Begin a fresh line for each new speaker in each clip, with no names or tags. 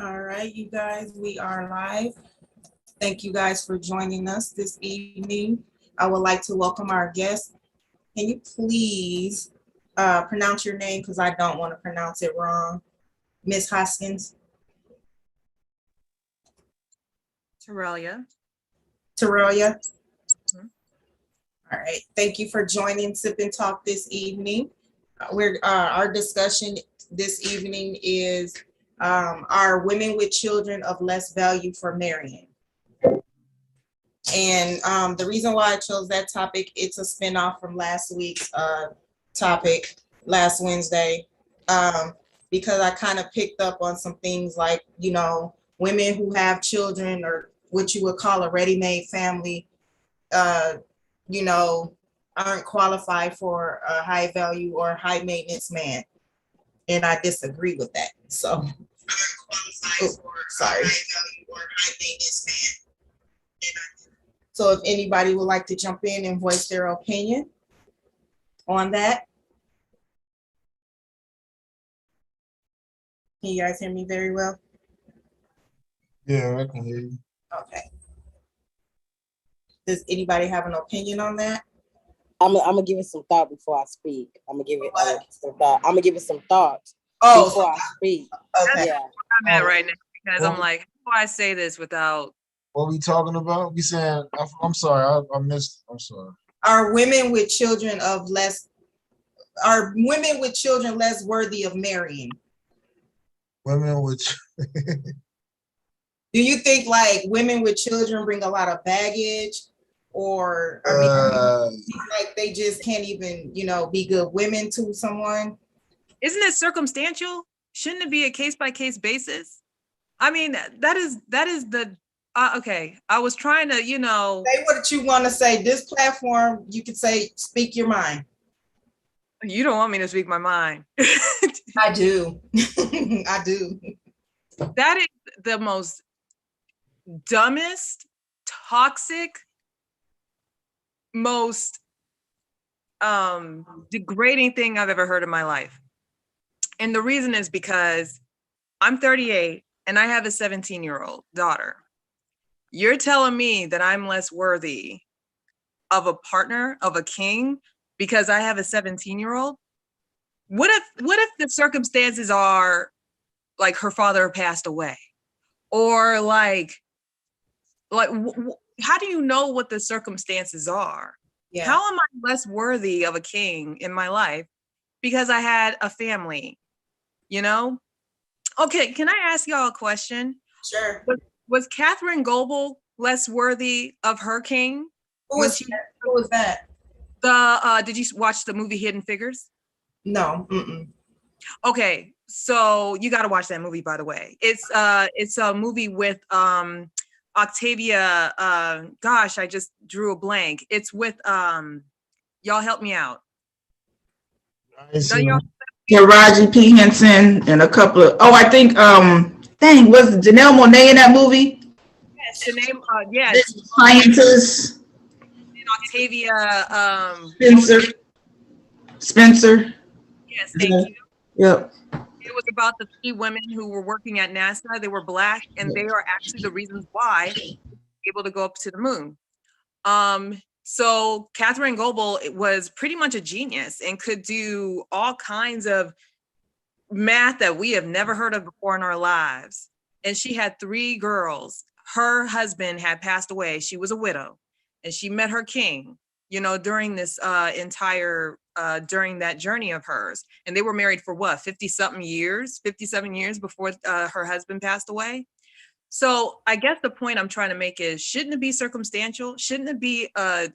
All right, you guys, we are live. Thank you guys for joining us this evening. I would like to welcome our guest. Can you please pronounce your name because I don't want to pronounce it wrong? Miss Hoskins.
Terelia.
Terelia. All right. Thank you for joining Sip and Talk this evening. Our discussion this evening is are women with children of less value for marrying? And the reason why I chose that topic, it's a spinoff from last week's topic last Wednesday, because I kind of picked up on some things like, women who have children or what you would call a ready-made family, uh, you know, aren't qualified for a high value or high maintenance man. And I disagree with that. So, sorry. So if anybody would like to jump in and voice their opinion on that. Can you guys hear me very well?
Yeah, I can hear you.
Okay. Does anybody have an opinion on that?
I'm gonna give it some thought before I speak. I'm gonna give it some thought
Oh,
before I speak.
Okay.
Yeah.
I'm at right now because I'm like, how do I say this without?
What we talking about? We saying, I'm sorry, I missed. I'm sorry.
Are women with children less worthy of marrying?
Women with.
Do you think like women with children bring a lot of baggage, or like they just can't even, be good women to someone?
Isn't it circumstantial? Shouldn't it be a case by case basis? I mean, that is the okay. I was trying to,
Say what you want to say. This platform, you could say, speak your mind.
You don't want me to speak my mind.
I do. I do.
That is the most dumbest, toxic, most degrading thing I've ever heard in my life. And the reason is because I'm 38 and I have a 17-year-old daughter. You're telling me that I'm less worthy of a partner, of a king, because I have a 17-year-old? What if the circumstances are like her father passed away? Or like how do you know what the circumstances are? Yeah. How am I less worthy of a king in my life because I had a family, Okay, can I ask y'all a question?
Sure.
Was Catherine Goebel less worthy of her king?
Who was that?
Did you watch the movie Hidden Figures?
No. Mm-mm.
Okay, so you got to watch that movie, by the way. It's a movie with Octavia. Gosh, I just drew a blank. It's with y'all help me out.
Taraji P. Henson and a couple of I think was Janelle Monáe in that movie?
Yes, the name yes.
Scientist.
Octavia
Spencer.
Yes, thank you.
Yep.
It was about the 3 women who were working at NASA. They were Black, and they are actually the reasons why they were able to go up to the moon. So Catherine Goebel was pretty much a genius and could do all kinds of math that we have never heard of before in our lives. And she had 3 girls. Her husband had passed away. She was a widow, and she met her king, during this during that journey of hers. And they were married for 57 years before her husband passed away. So I guess the point I'm trying to make is, shouldn't it be circumstantial? Shouldn't it be a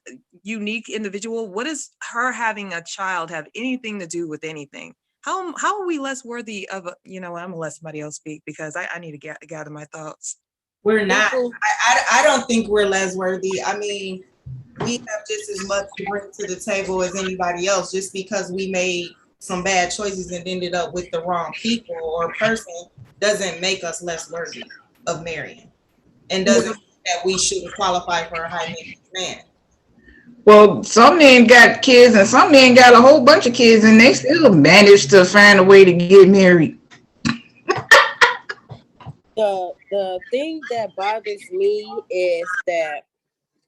unique individual? What does her having a child have anything to do with anything? How are we less worthy of I'm gonna let somebody else speak because I need to gather my thoughts.
We're not. I don't think we're less worthy. I mean, we have just as much to bring to the table as anybody else. Just because we made some bad choices and ended up with the wrong people or person doesn't make us less worthy of marrying, and doesn't mean that we shouldn't qualify for a high maintenance man.
Well, some men got kids and some men got a whole bunch of kids and they still managed to find a way to get married.
The thing that bothers me is that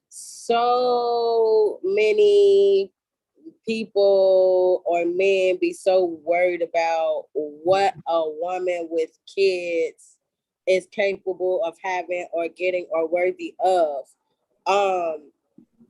so many people or men be so worried about what a woman with kids is capable of having or getting or worthy of. Um,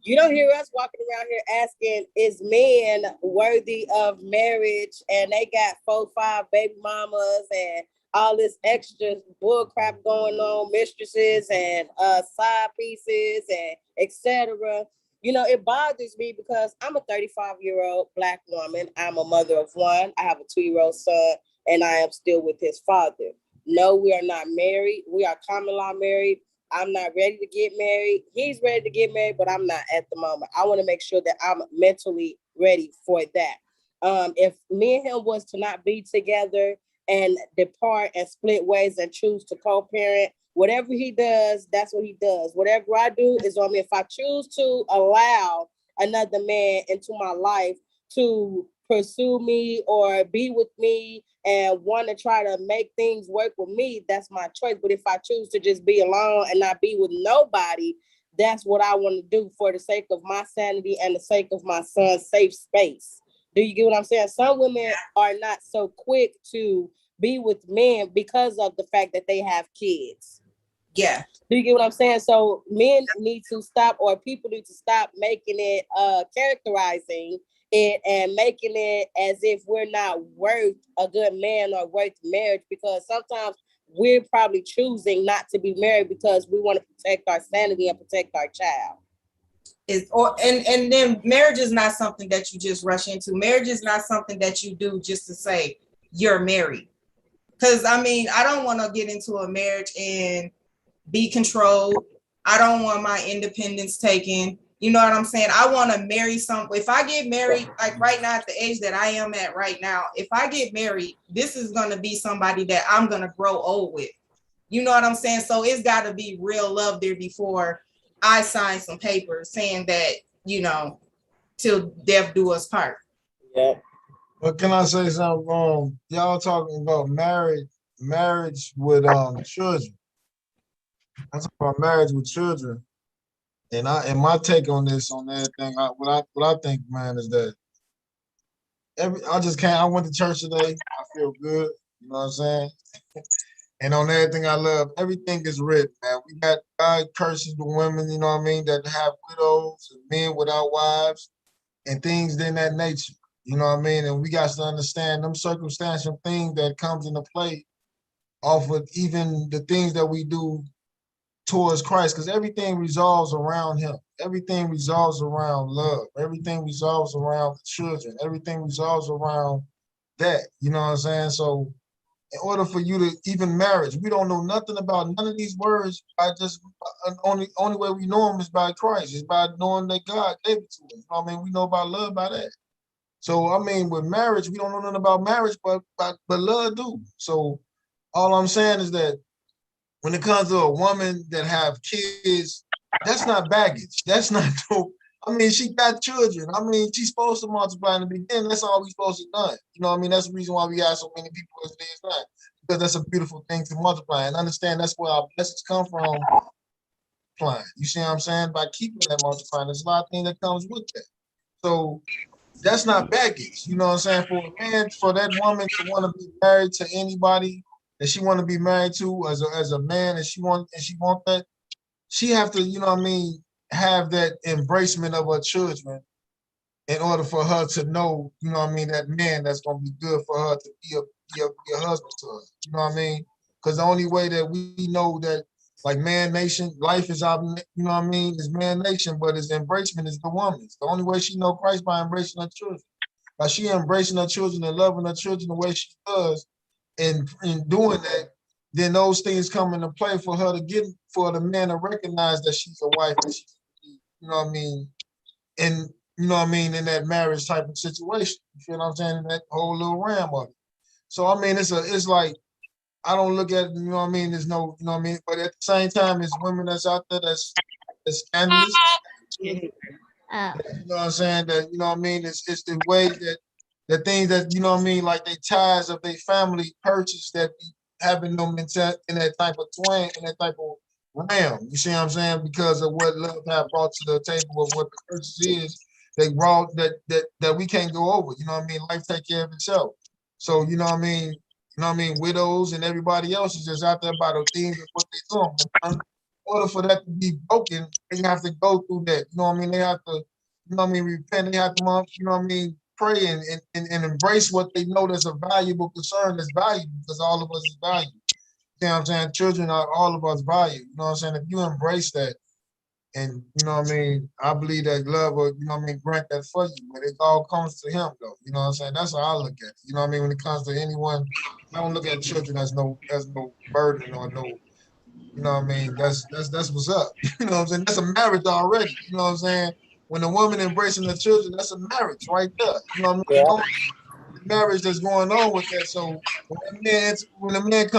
you don't hear us walking around here asking, is men worthy of marriage? And they got 4, 5 baby mamas and all this extra bull crap going on, mistresses and side pieces and etc. You know, it bothers me because I'm a 35-year-old Black woman. I'm a mother of one. I have a 2-year-old son, and I am still with his father. No, we are not married. We are common law married. I'm not ready to get married. He's ready to get married, but I'm not at the moment. I want to make sure that I'm mentally ready for that. If me and him was to not be together and depart and split ways and choose to co-parent, whatever he does, that's what he does. Whatever I do is on me. If I choose to allow another man into my life to pursue me or be with me and want to try to make things work with me, that's my choice. But if I choose to just be alone and not be with nobody, that's what I want to do for the sake of my sanity and the sake of my son's safe space. Do you get what I'm saying? Some women are not so quick to be with men because of the fact that they have kids.
Yeah.
Do you get what I'm saying? So men need to stop, or people need to stop making it characterizing it and making it as if we're not worth a good man or worth marriage, because sometimes we're probably choosing not to be married because we want to protect our sanity and protect our child.
And then marriage is not something that you just rush into. Marriage is not something that you do just to say you're married. Because I mean, I don't want to get into a marriage and be controlled. I don't want my independence taken. You know what I'm saying? I want to marry if I get married, like right now at the age that I am at right now, if I get married, this is going to be somebody that I'm going to grow old with. You know what I'm saying? So it's got to be real love there before I sign some papers saying that, till death do us part.
Yeah.
But can I say something? Y'all talking about marriage with children. I'm talking about marriage with children. And my take on this, on everything, what I think, man, is that I just can't. I went to church today. I feel good. You know what I'm saying? And on everything I love, everything is written, man. We got God curses the women, you know what I mean, that have widows and men without wives and things in that nature. You know what I mean? And we got to understand them circumstantial things that comes into play off of even the things that we do towards Christ, because everything resolves around him. Everything resolves around love. Everything resolves around the children. Everything resolves around that. You know what I'm saying? So in order for you to even marriage, we don't know nothing about none of these words. Only way we know them is by Christ. It's by knowing that God gave it to us. You know what I mean? We know about love by that. So I mean, with marriage, we don't know nothing about marriage, but love do. So all I'm saying is that when it comes to a woman that have kids, that's not baggage. That's not dope. I mean, she got children. I mean, she's supposed to multiply in the beginning. That's all we supposed to do. You know what I mean? That's the reason why we have so many people as it is not. Because that's a beautiful thing to multiply. And understand that's where our blessings come from. You see what I'm saying? By keeping that multiplying, there's a lot of things that comes with that. So that's not baggage. You know what I'm saying? For a man, for that woman to want to be married to anybody that she want to be married to as a man, and she want that, she have to, you know what I mean, have that embracement of her children in order for her to know, you know what I mean, that man that's gonna be good for her to be a husband to her. You know what I mean? Because the only way that we know that, like, man nation, life is our, you know what I mean, is man nation, but his embracement is the woman's. The only way she know Christ by embracing her children. By she embracing her children and loving her children the way she does, and in doing that, then those things come into play for her to get, for the man to recognize that she's a wife, and she's, you know what I mean, and you know what I mean, in that marriage type of situation. You feel what I'm saying? In that whole little realm of it. So I mean, it's like, I don't look at it, you know what I mean, there's no, you know what I mean, but at the same time, it's women that's out there that's scandalous. You know what I'm saying? That, you know what I mean, it's the way that the things that, you know what I mean, like they ties of their family purchase that having no mentality in that type of twin, in that type of realm. You see what I'm saying? Because of what love have brought to the table of what the purchase is, they brought that we can't go over. You know what I mean? Life take care of itself. So you know what I mean? You know what I mean? Widows and everybody else is just out there by the things of what they doing. But in order for that to be broken, they have to go through that. You know what I mean? They have to, you know what I mean, repent. They have to, you know what I mean, pray and embrace what they know that's a valuable concern that's valuable because all of us is valuable. You know what I'm saying? Children are all of us valued. You know what I'm saying? If you embrace that, and you know what I mean, I believe that love will, you know what I mean, grant that for you. But it all comes to him though. You know what I'm saying? That's how I look at it. You know what I mean? When it comes to anyone, I don't look at children as no burden or no, you know what I mean? That's what's up. You know what I'm saying? That's a marriage already. You know what I'm saying? When a woman embracing the children, that's a marriage right there. You know what I mean?
Yeah.
No marriage that's going on with that. So when a man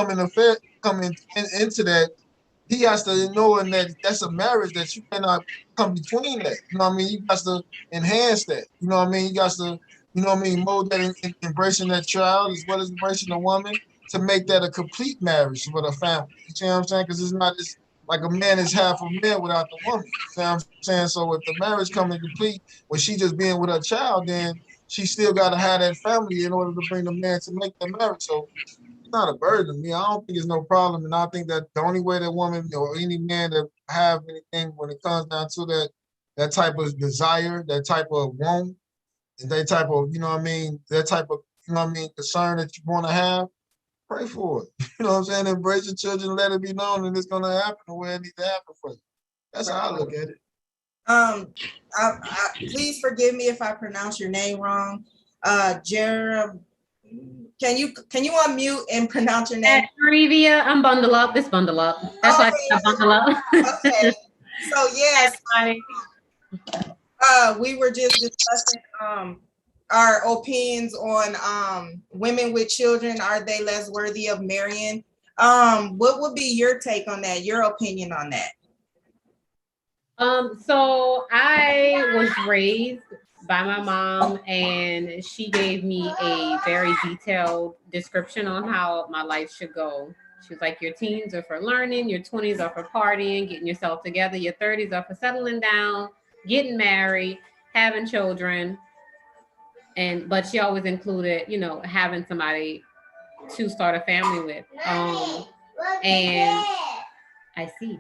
into that, he has to know in that that's a marriage that you cannot come between that. You know what I mean? You got to enhance that. You know what I mean? You got to, you know what I mean, mold that in embracing that child as well as embracing the woman to make that a complete marriage with a family. You see what I'm saying? Because it's not just like a man is half a man without the woman. You see what I'm saying? So if the marriage comes complete when she just being with her child, then she still got to have that family in order to bring the man to make that marriage. So it's not a burden to me. I don't think it's no problem. And I think that the only way that woman or any man that have anything when it comes down to that type of desire, that type of want, and that type of, you know what I mean, that type of, you know what I mean, concern that you want to have, pray for it. You know what I'm saying? Embrace your children, let it be known, and it's gonna happen the way it needs to happen for you. That's how I look at it.
Please forgive me if I pronounce your name wrong. Jerem, can you unmute and pronounce your name?
At Trivia, I'm bundle up. It's bundle up. That's why I bundle up.
Okay. So yes,
Funny.
we were just discussing our opinions on women with children. Are they less worthy of marrying? What would be your take on that? Your opinion on that?
So I was raised by my mom, and she gave me a very detailed description on how my life should go. She was like, your teens are for learning, your 20s are for partying, getting yourself together, your 30s are for settling down, getting married, having children. But she always included, having somebody to start a family with. And I see.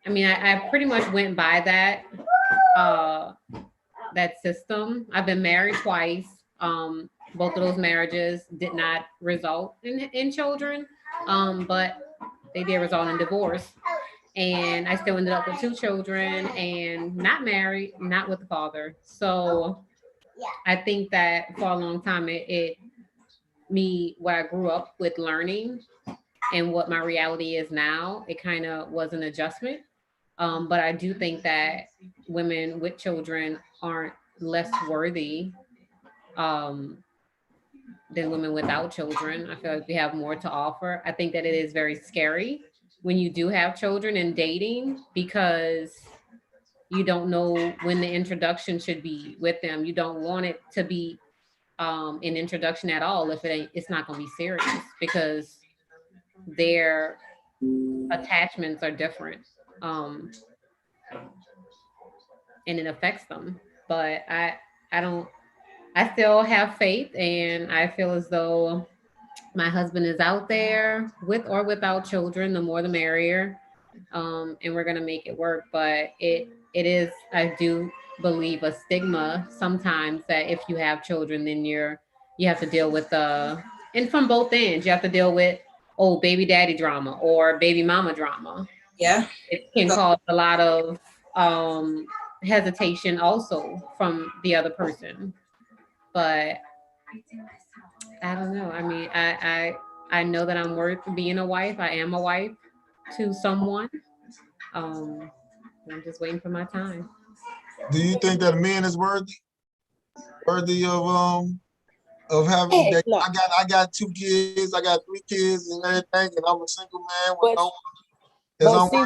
I pretty much went by that system. I've been married twice. Both of those marriages did not result in children, but they did result in divorce. And I still ended up with 2 children and not married, not with the father. So I think that for a long time, what I grew up with learning and what my reality is now, it kind of was an adjustment. But I do think that women with children aren't less worthy than women without children. I feel like we have more to offer. I think that it is very scary when you do have children and dating, because you don't know when the introduction should be with them. You don't want it to be an introduction at all if it's not going to be serious, because their attachments are different. And it affects them. But I still have faith, and I feel as though my husband is out there with or without children. The more the merrier. And we're gonna make it work. But it is, I do believe, a stigma sometimes that if you have children, then you have to deal with and from both ends, you have to deal with baby daddy drama or baby mama drama.
Yeah.
It can cause a lot of hesitation also from the other person. But I don't know. I mean, I know that I'm worth being a wife. I am a wife to someone. I'm just waiting for my time.
Do you think that a man is worthy of having that?
No.
I got 2 kids, I got 3 kids and everything, and I'm a single man with no.
But see,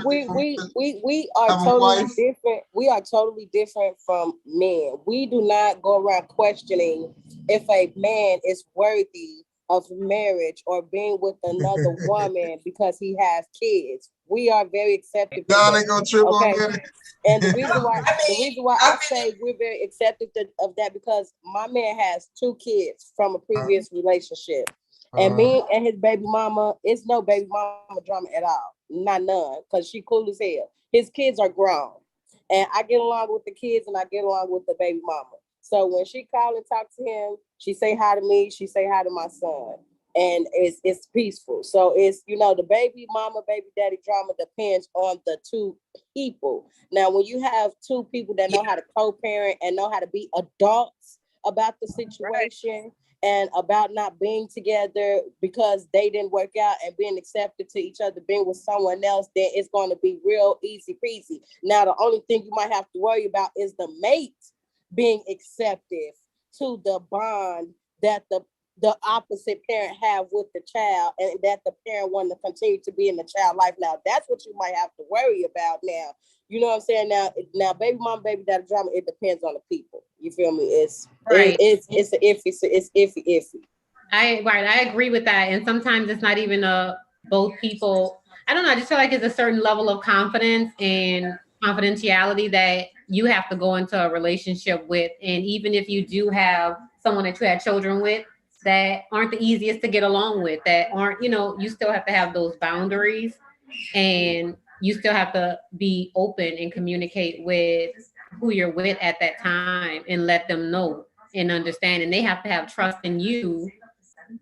we are totally different. We are totally different from men. We do not go around questioning if a man is worthy of marriage or being with another woman because he has kids. We are very accepting.
Y'all ain't gonna trip on
Okay.
that.
And the reason why
I
I say we're very accepting of that, because my man has 2 kids from a previous relationship. And me and his baby mama, it's no baby mama drama at all. Not none, because she cool as hell. His kids are grown. And I get along with the kids and I get along with the baby mama. So when she call and talk to him, she say hi to me, she say hi to my son. And it's peaceful. So it's, the baby mama, baby daddy drama depends on the 2 people. Now, when you have 2 people that know how to co-parent and know how to be adults about the situation and about not being together because they didn't work out and being accepted to each other, being with someone else, then it's going to be real easy peasy. Now, the only thing you might have to worry about is the mate being accepted to the bond that the opposite parent have with the child, and that the parent want to continue to be in the child life. Now, that's what you might have to worry about now. You know what I'm saying? Now, baby mom, baby daddy drama, it depends on the people. You feel me? It's iffy.
I agree with that. And sometimes it's not even both people. I don't know. I just feel like it's a certain level of confidence and confidentiality that you have to go into a relationship with. And even if you do have someone that you had children with that aren't the easiest to get along with, that aren't, you still have to have those boundaries, and you still have to be open and communicate with who you're with at that time and let them know and understand. And they have to have trust in you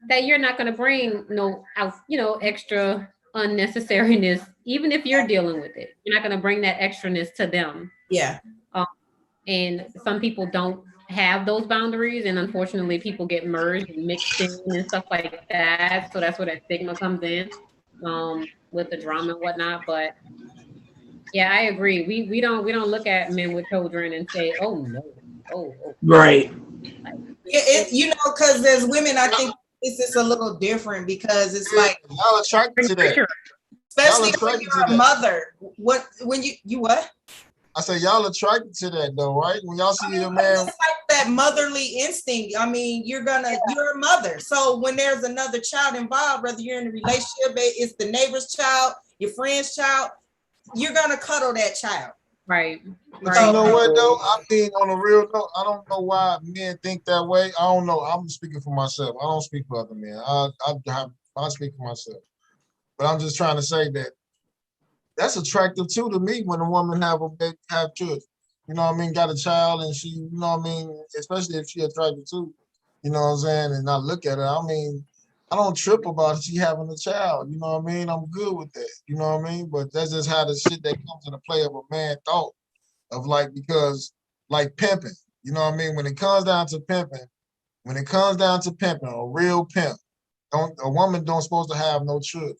that you're not going to bring extra unnecessariness, even if you're dealing with it. You're not going to bring that extraness to them.
Yeah.
And some people don't have those boundaries, and unfortunately people get merged and mixed in and stuff like that. So that's where that stigma comes in, with the drama and whatnot. But yeah, I agree. We don't look at men with children and say, oh no, oh.
Right.
Because there's women, I think it's just a little different, because it's like
Y'all attracted to that.
Especially when you're a mother. When you what?
I say y'all attracted to that though, right? When y'all see your man,
it's like that motherly instinct. I mean, you're a mother. So when there's another child involved, whether you're in a relationship, it's the neighbor's child, your friend's child, you're gonna cuddle that child.
Right.
But you know what though? I mean, on a real note, I don't know why men think that way. I don't know. I'm speaking for myself. I don't speak for other men. I speak for myself. But I'm just trying to say that that's attractive too to me when a woman have children. You know what I mean? Got a child and she, you know what I mean? Especially if she attractive too. You know what I'm saying? And I look at her, I mean, I don't trip about she having a child. You know what I mean? I'm good with that. You know what I mean? But that's just how the shit that comes into play of a man thought of, like, because like pimping. You know what I mean? When it comes down to pimping, a real pimp, a woman don't supposed to have no children.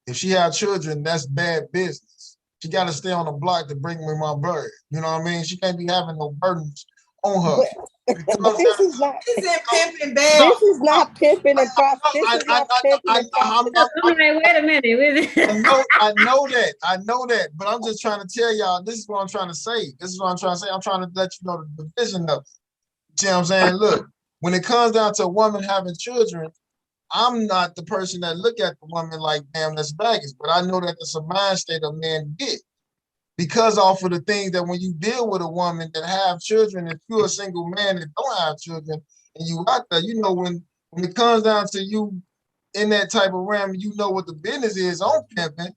If she have children, that's bad business. She got to stay on the block to bring me my bird. You know what I mean? She can't be having no burdens on her.
But this is not
pimping bad.
This is not pimping and prostitution.
Wait a minute.
I know that, but I'm just trying to tell y'all, this is what I'm trying to say. I'm trying to let you know the division of it. See what I'm saying? Look, when it comes down to a woman having children, I'm not the person that look at the woman like, damn, that's baggage. But I know that it's a mind state of men get. Because off of the things that when you deal with a woman that have children, if you're a single man that don't have children, and you out there, you know, when it comes down to you in that type of realm, you know what the business is on pimping,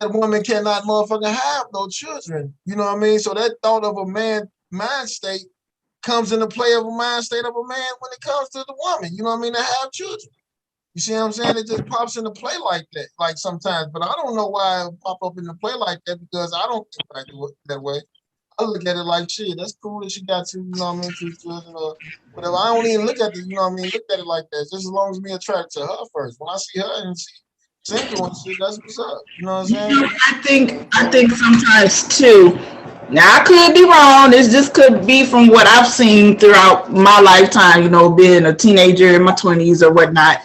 that woman cannot motherfucking have no children. You know what I mean? So that thought of a man mind state comes into play of a mind state of a man when it comes to the woman, you know what I mean, to have children. You see what I'm saying? It just pops into play like that, like sometimes. But I don't know why it pop up into play like that, because I don't think like that way. I look at it like, shit, that's cool that she got two, you know what I mean, 2 children or whatever. I don't even look at it, you know what I mean, look at it like that. Just as long as me attracted to her first. When I see her and she single and shit, that's what's up. You know what I'm saying?
I think sometimes too. Now I could be wrong. This just could be from what I've seen throughout my lifetime, you know, being a teenager in my 20s or whatnot.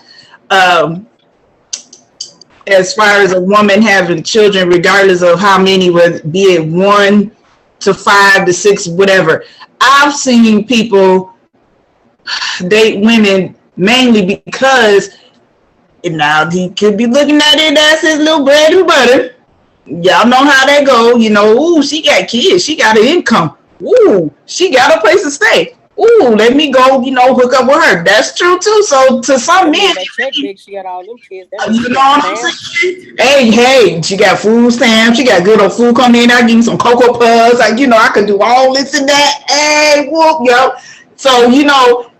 As far as a woman having children, regardless of how many, be it 1 to 5 to 6, whatever. I've seen people date women mainly because now he could be looking at it as his little bread and butter. Y'all know how that go. You know, ooh, she got kids. She got an income. Ooh, she got a place to stay. Ooh, let me go, hook up with her. That's true too. So to some
I mean,
men,
that check big. She got all them kids. That means
you
she
know
got
what I'm
stamps.
saying? Hey, she got food stamps. She got good old food coming in. I give you some Cocoa Puffs. Like, I can do all this and that. Hey, whoop, yo. So,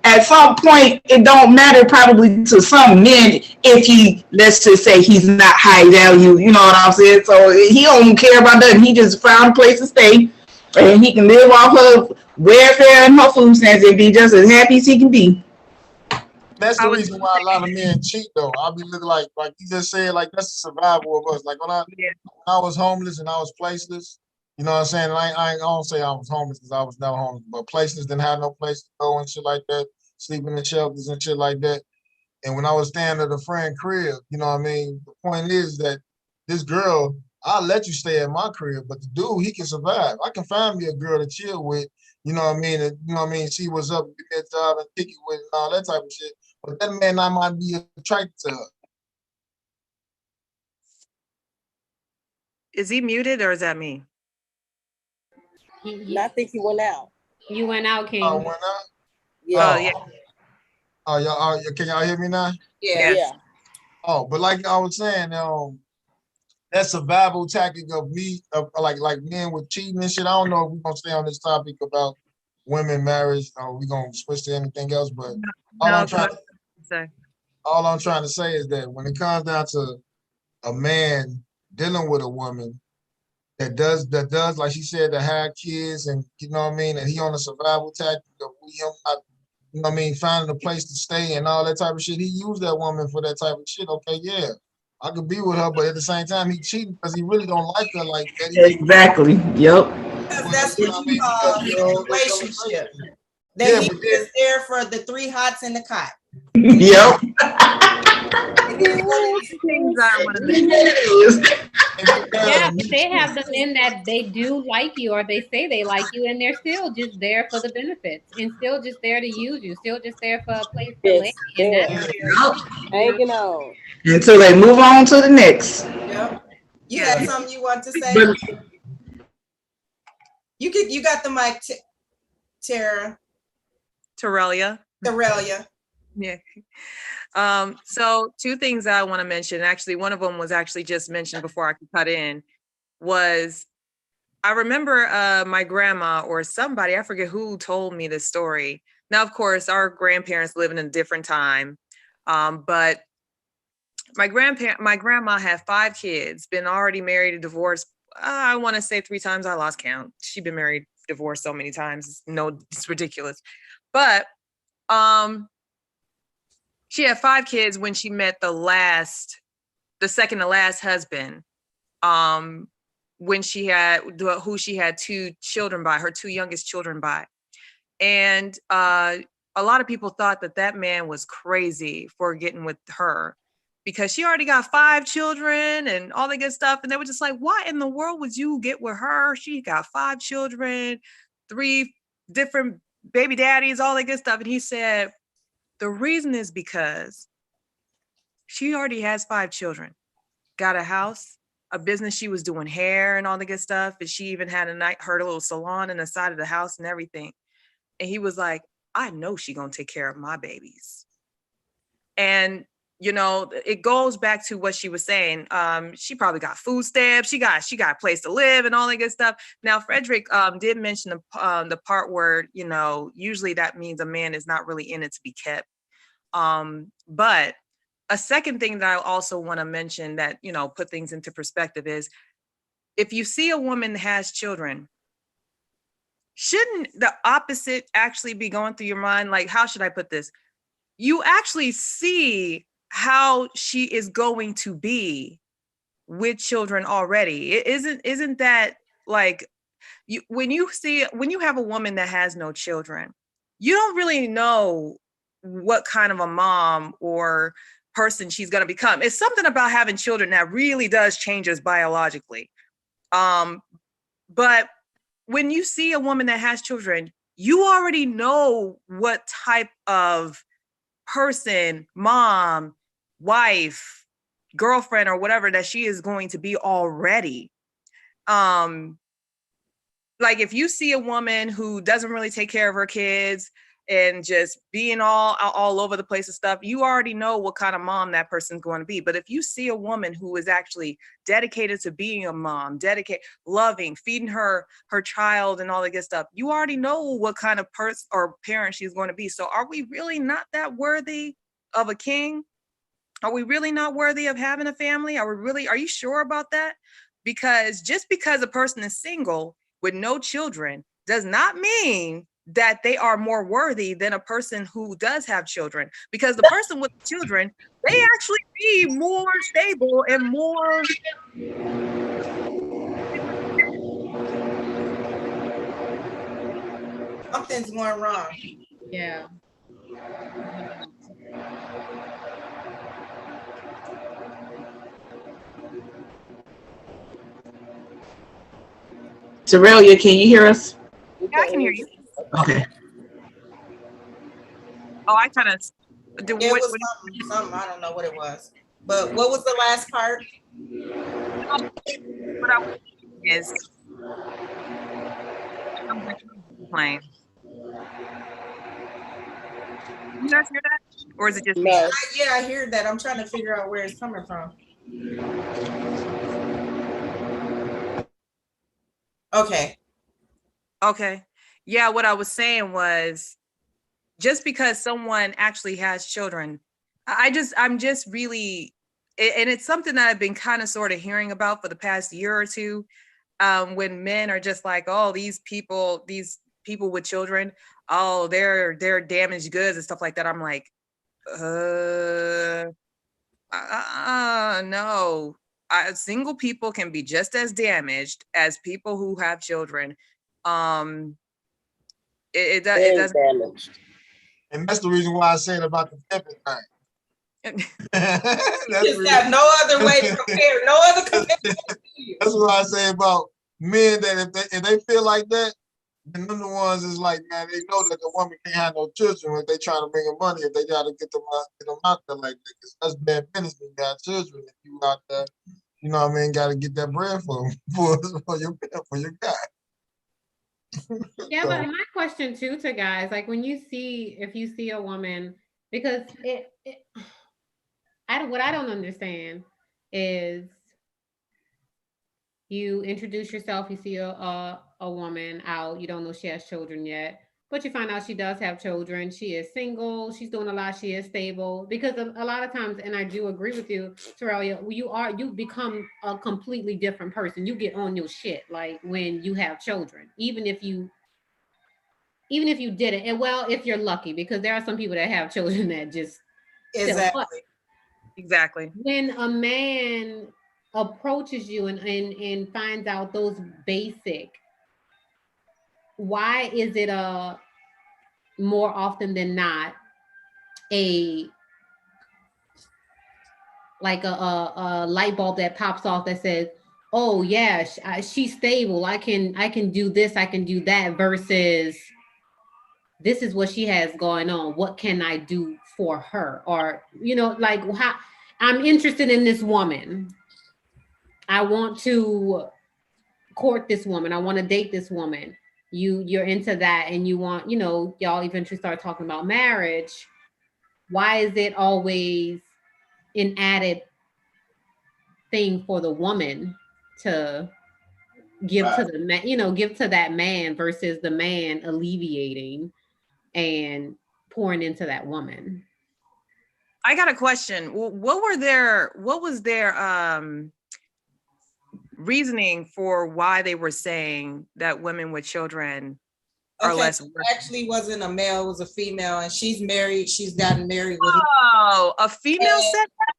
at some point, it don't matter probably to some men if let's just say he's not high value. You know what I'm saying? So he don't care about that. He just found a place to stay and he can live off her welfare and her food stamps and be just as happy as he can be.
That's
I
the
was
reason why a lot of men cheat, though. I'll be looking like you just said, like that's the survival of us. Like
yeah.
when I was homeless and I was placeless, you know what I'm saying? I don't say I was homeless because I was never homeless, but placeless, didn't have no place to go and shit like that, sleeping in shelters and shit like that. And when I was staying at a friend crib, you know what I mean? The point is that this girl, I'll let you stay at my crib, but the dude, he can survive. I can find me a girl to chill with, you know what I mean? And, you know what I mean? See what's up, get that job and kick it with and all that type of shit. But that man I might be attracted to her.
Is he muted or is that me?
And I think he went out.
You went out,
Oh,
King.
when I,
Oh,
Yeah.
yeah.
can y'all hear me now?
Yeah.
Yes.
Yeah.
Oh, but like I was saying, that survival tactic of me, of like men with cheating and shit. I don't know if we're gonna stay on this topic about women marriage or we gonna switch to anything else. But all
No,
I'm
go
trying
ahead. Say.
all I'm trying to say is that when it comes down to a man dealing with a woman that does like she said to have kids and you know what I mean, and he on a survival tactic of him not, you know what I mean, finding a place to stay and all that type of shit. He used that woman for that type of shit. Okay, yeah. I could be with her, but at the same time, he cheating because he really don't like her like that. He just,
Exactly. Yep.
Because
but
that's
you
what
know what I
you
mean, because
call
of
a
the
relationship.
relationship.
That
Yeah,
he
but then
was there for the three hots in the cot.
Yep.
It is what it is.
Things I want to mention.
and then
Yeah, but they have the men that they do like you or they say they like you and they're still just there for the benefits and still just there to use you, still just there for a place to lay.
Just
And that's
there.
very,
Hanging on.
Until they move on to the next.
Yep. You
Yeah.
had something you want to say?
But
You got the mic, Tara.
Torellia.
Aurelia.
Yeah. So two things I want to mention. Actually, one of them was actually just mentioned before I could cut in. Was I remember my grandma or somebody, I forget who told me this story. Now, of course, our grandparents live in a different time, but my grandma had 5 kids, been already married and divorced. I want to say 3 times. I lost count. She'd been married, divorced so many times. No, it's ridiculous. But she had 5 kids when she met the second to last husband. When she had who she had 2 children by, her 2 youngest children by, and a lot of people thought that man was crazy for getting with her because she already got 5 children and all that good stuff, and they were just like, "Why in the world would you get with her? She got 5 children, 3 different baby daddies, all that good stuff." And he said, "The reason is because she already has 5 children, got a house, a business. She was doing hair and all the good stuff. And she even had her little salon in the side of the house and everything." And he was like, "I know she gonna take care of my babies." And it goes back to what she was saying. She probably got food stamps. She got a place to live and all that good stuff. Now, Frederick did mention the part where usually that means a man is not really in it to be kept. But a second thing that I also want to mention that, put things into perspective is if you see a woman that has children, shouldn't the opposite actually be going through your mind? Like, how should I put this? You actually see how she is going to be with children already. Isn't that like when you have a woman that has no children, you don't really know what kind of a mom or person she's going to become. It's something about having children that really does change us biologically. But when you see a woman that has children, you already know what type of person, mom, wife, girlfriend, or whatever that she is going to be already. Like if you see a woman who doesn't really take care of her kids and just being all over the place and stuff, you already know what kind of mom that person's going to be. But if you see a woman who is actually dedicated to being a mom, dedicated, loving, feeding her child and all that good stuff, you already know what kind of person or parent she's going to be. So are we really not that worthy of a king? Are we really not worthy of having a family? Are you sure about that? Because just because a person is single with no children does not mean that they are more worthy than a person who does have children. Because the person with children, they actually be more stable and more.
Something's going wrong.
Yeah.
Aurelia, can you hear us?
Yeah, I can hear you.
Okay.
Oh, I kind of did.
It
What
was something, I don't know what it was. But what was the last part?
I is playing. You guys hear that, or is it just me?
No.
Yeah, I hear that. I'm trying to figure out where it's coming from. Okay.
Okay. Yeah, what I was saying was just because someone actually has children, I'm just really, and it's something that I've been kind of sort of hearing about for the past year or two, when men are just like, oh, these people with children, oh, they're damaged goods and stuff like that. I'm like, no. Single people can be just as damaged as people who have children. It doesn't.
Damaged.
And that's the reason why I said about the pimping thing.
You just have no other way to compare, no other comparison.
That's what I say about men, that if they feel like that, then them the ones is like, man, they know that the woman can't have no children if they trying to bring them money, if they gotta get them out there like that. Because that's bad business when you got children. If you out there, you know what I mean, gotta get that bread for your guy.
Yeah, but my question too to guys, like when if you see a woman, because what I don't understand is you introduce yourself, you see a woman out, you don't know she has children yet, but you find out she does have children. She is single, she's doing a lot, she is stable. Because a lot of times, and I do agree with you, Terrell, you become a completely different person. You get on your shit like when you have children, even if you didn't. And well, if you're lucky, because there are some people that have children that just
Exactly.
when a man approaches you and finds out those basic, why is it more often than not a light bulb that pops off that says, oh yeah, she's stable, I can do this, I can do that, versus this is what she has going on, what can I do for her? Or like, how I'm interested in this woman, I want to court this woman, I want to date this woman. You're into that, and you want, y'all eventually start talking about marriage. Why is it always an added thing for the woman to give to the man, give to that man, versus the man alleviating and pouring into that woman?
I got a question. What was their reasoning for why they were saying that women with children are less worth?
Actually wasn't a male, it was a female, and she's married. She's gotten married with
a female said that?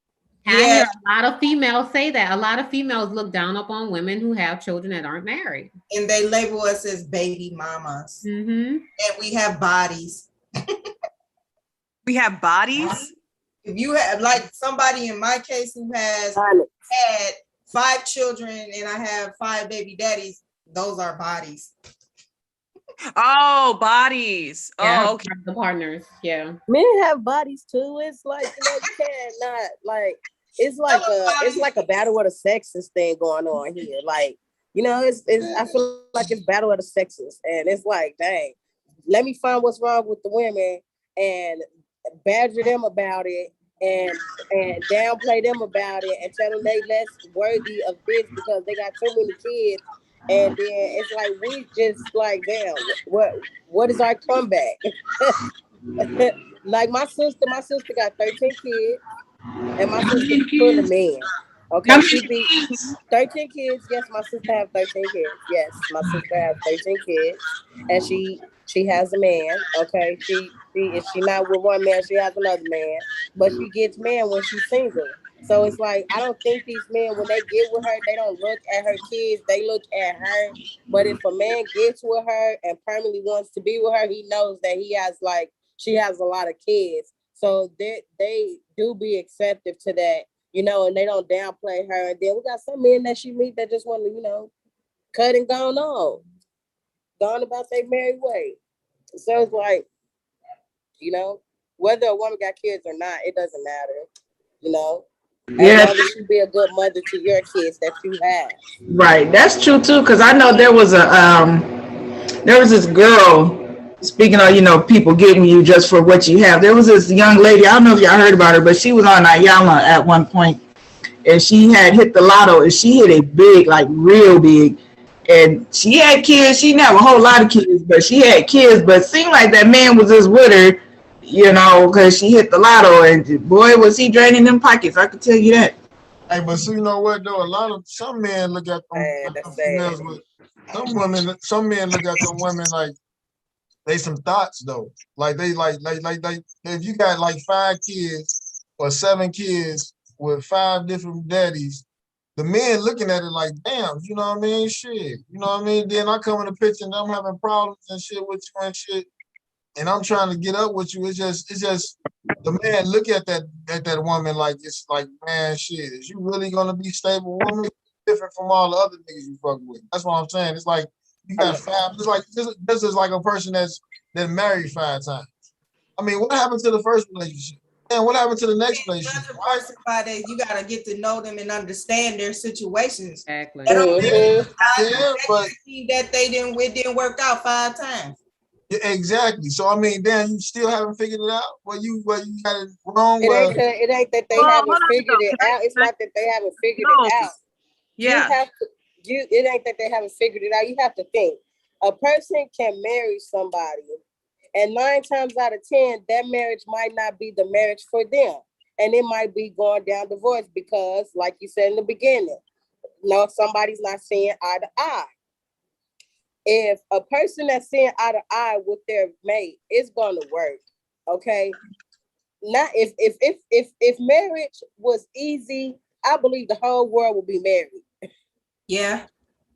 I hear a lot of females say that. A lot of females look down upon women who have children that aren't married.
And they label us as baby mamas.
Mm-hmm.
And we have bodies.
We have bodies?
If you have, like somebody in my case who has had 5 children and I have 5 baby daddies, those are bodies.
Oh, bodies.
Yeah,
Oh, okay.
the partners. Yeah.
Men have bodies too. It's like, you cannot like it's like a battle of the sexes thing going on here. Like, it's I feel like it's battle of the sexes. And it's like, dang, let me find what's wrong with the women and badger them about it and downplay them about it and tell them they less worthy of this because they got so many kids. And then it's like we just like, damn, what is our comeback? Like my sister got 13 kids, and my sister full of men.
How
Okay,
many
she be
kids?
13 kids. Yes, my sister have 13 kids. Yes, my sister has 13 kids, and she has a man. Okay, she if she not with one man, she has another man, but she gets men when she's single. So it's like I don't think these men when they get with her, they don't look at her kids, they look at her. But if a man gets with her and permanently wants to be with her, he knows that he has like she has a lot of kids. So they do be acceptive to that, and they don't downplay her. And then we got some men that she meet that just want to, cut and gone about their merry way. So it's like, you know, whether a woman got kids or not, it doesn't matter, you know, as
Yeah,
long as you be a good mother to your kids that you have.
right. That's true too. Cause I know there was this girl. Speaking of, people getting you just for what you have. There was this young lady. I don't know if y'all heard about her, but she was on Ayala at one point, and she had hit the lotto, and she hit it big, like real big. And she had kids. She didn't have a whole lot of kids, but she had kids. But it seemed like that man was just with her, because she hit the lotto, and boy, was he draining them pockets. I could tell you that.
Hey, but see, you know what though? A lot of some men look at
And
them
that's
females
sad.
with some men look at them women like they some thoughts though. Like they like if you got like 5 kids or 7 kids with 5 different daddies, the men looking at it like, damn, you know what I mean? Shit. You know what I mean? Then I come in the picture and I'm having problems and shit with you and shit, and I'm trying to get up with you. It's just the man look at that woman like it's like, man, shit, is you really gonna be stable woman? Different from all the other niggas you fuck with. That's what I'm saying. It's like you got five. It's like this is like a person that married 5 times. I mean, what happened to the first relationship? And what happened to the next relationship?
Judge a person by that, you gotta get to know them and understand their situations.
Exactly.
That don't mean
Mm-hmm.
Yeah, but
that they didn't work out 5 times.
yeah, exactly. So I mean, damn, you still haven't figured it out. Well, you got it wrong.
It
Well,
ain't it ain't that they
Well, hold
haven't
on
figured
though.
it out. It's
Can
not that they haven't figured it
no.
out. You
Yeah.
have to it ain't that they haven't figured it out. You have to think. A person can marry somebody, and 9 times out of 10, that marriage might not be the marriage for them. And it might be going down divorce because, like you said in the beginning, no, somebody's not seeing eye to eye. If a person that's seeing eye to eye with their mate, it's gonna work. Okay. Not if marriage was easy, I believe the whole world would be married.
Yeah,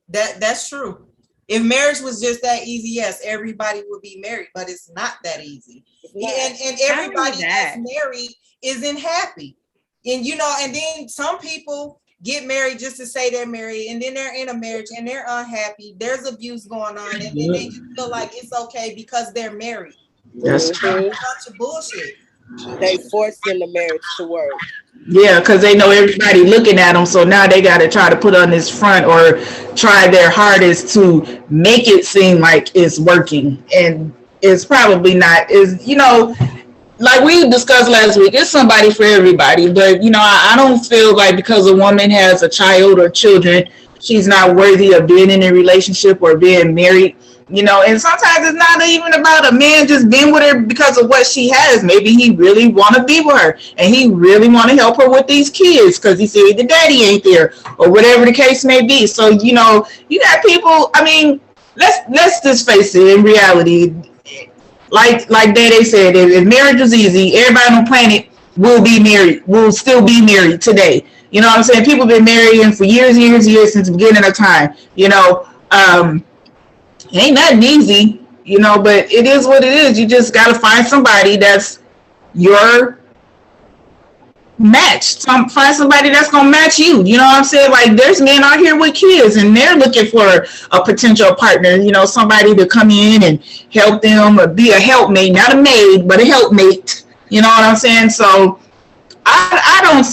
that's true. If marriage was just that easy, yes, everybody would be married, but it's not that easy. And everybody that's married isn't happy. And and then some people get married just to say they're married, and then they're in a marriage and they're unhappy. There's abuse going on, and then they just feel like it's okay because they're married.
That's
It's a bunch of bullshit.
They forcing the marriage to work.
Yeah, because they know everybody looking at them, so now they got to try to put on this front or try their hardest to make it seem like it's working, and it's probably not. Like we discussed last week, it's somebody for everybody. But I don't feel like because a woman has a child or children, she's not worthy of being in a relationship or being married. And sometimes it's not even about a man just being with her because of what she has. Maybe he really want to be with her and he really want to help her with these kids because he said the daddy ain't there or whatever the case may be. So you got people. I mean, let's just face it. In reality, like Daddy said, if marriage was easy, everybody on the planet will still be married today. You know what I'm saying? People have been marrying for years since the beginning of time. It ain't nothing easy, but it is what it is. You just got to find somebody that's your find somebody that's gonna match you. You know what I'm saying? Like there's men out here with kids and they're looking for a potential partner, you know, somebody to come in and help them or be a helpmate, not a maid, but a helpmate. You know what I'm saying? So I don't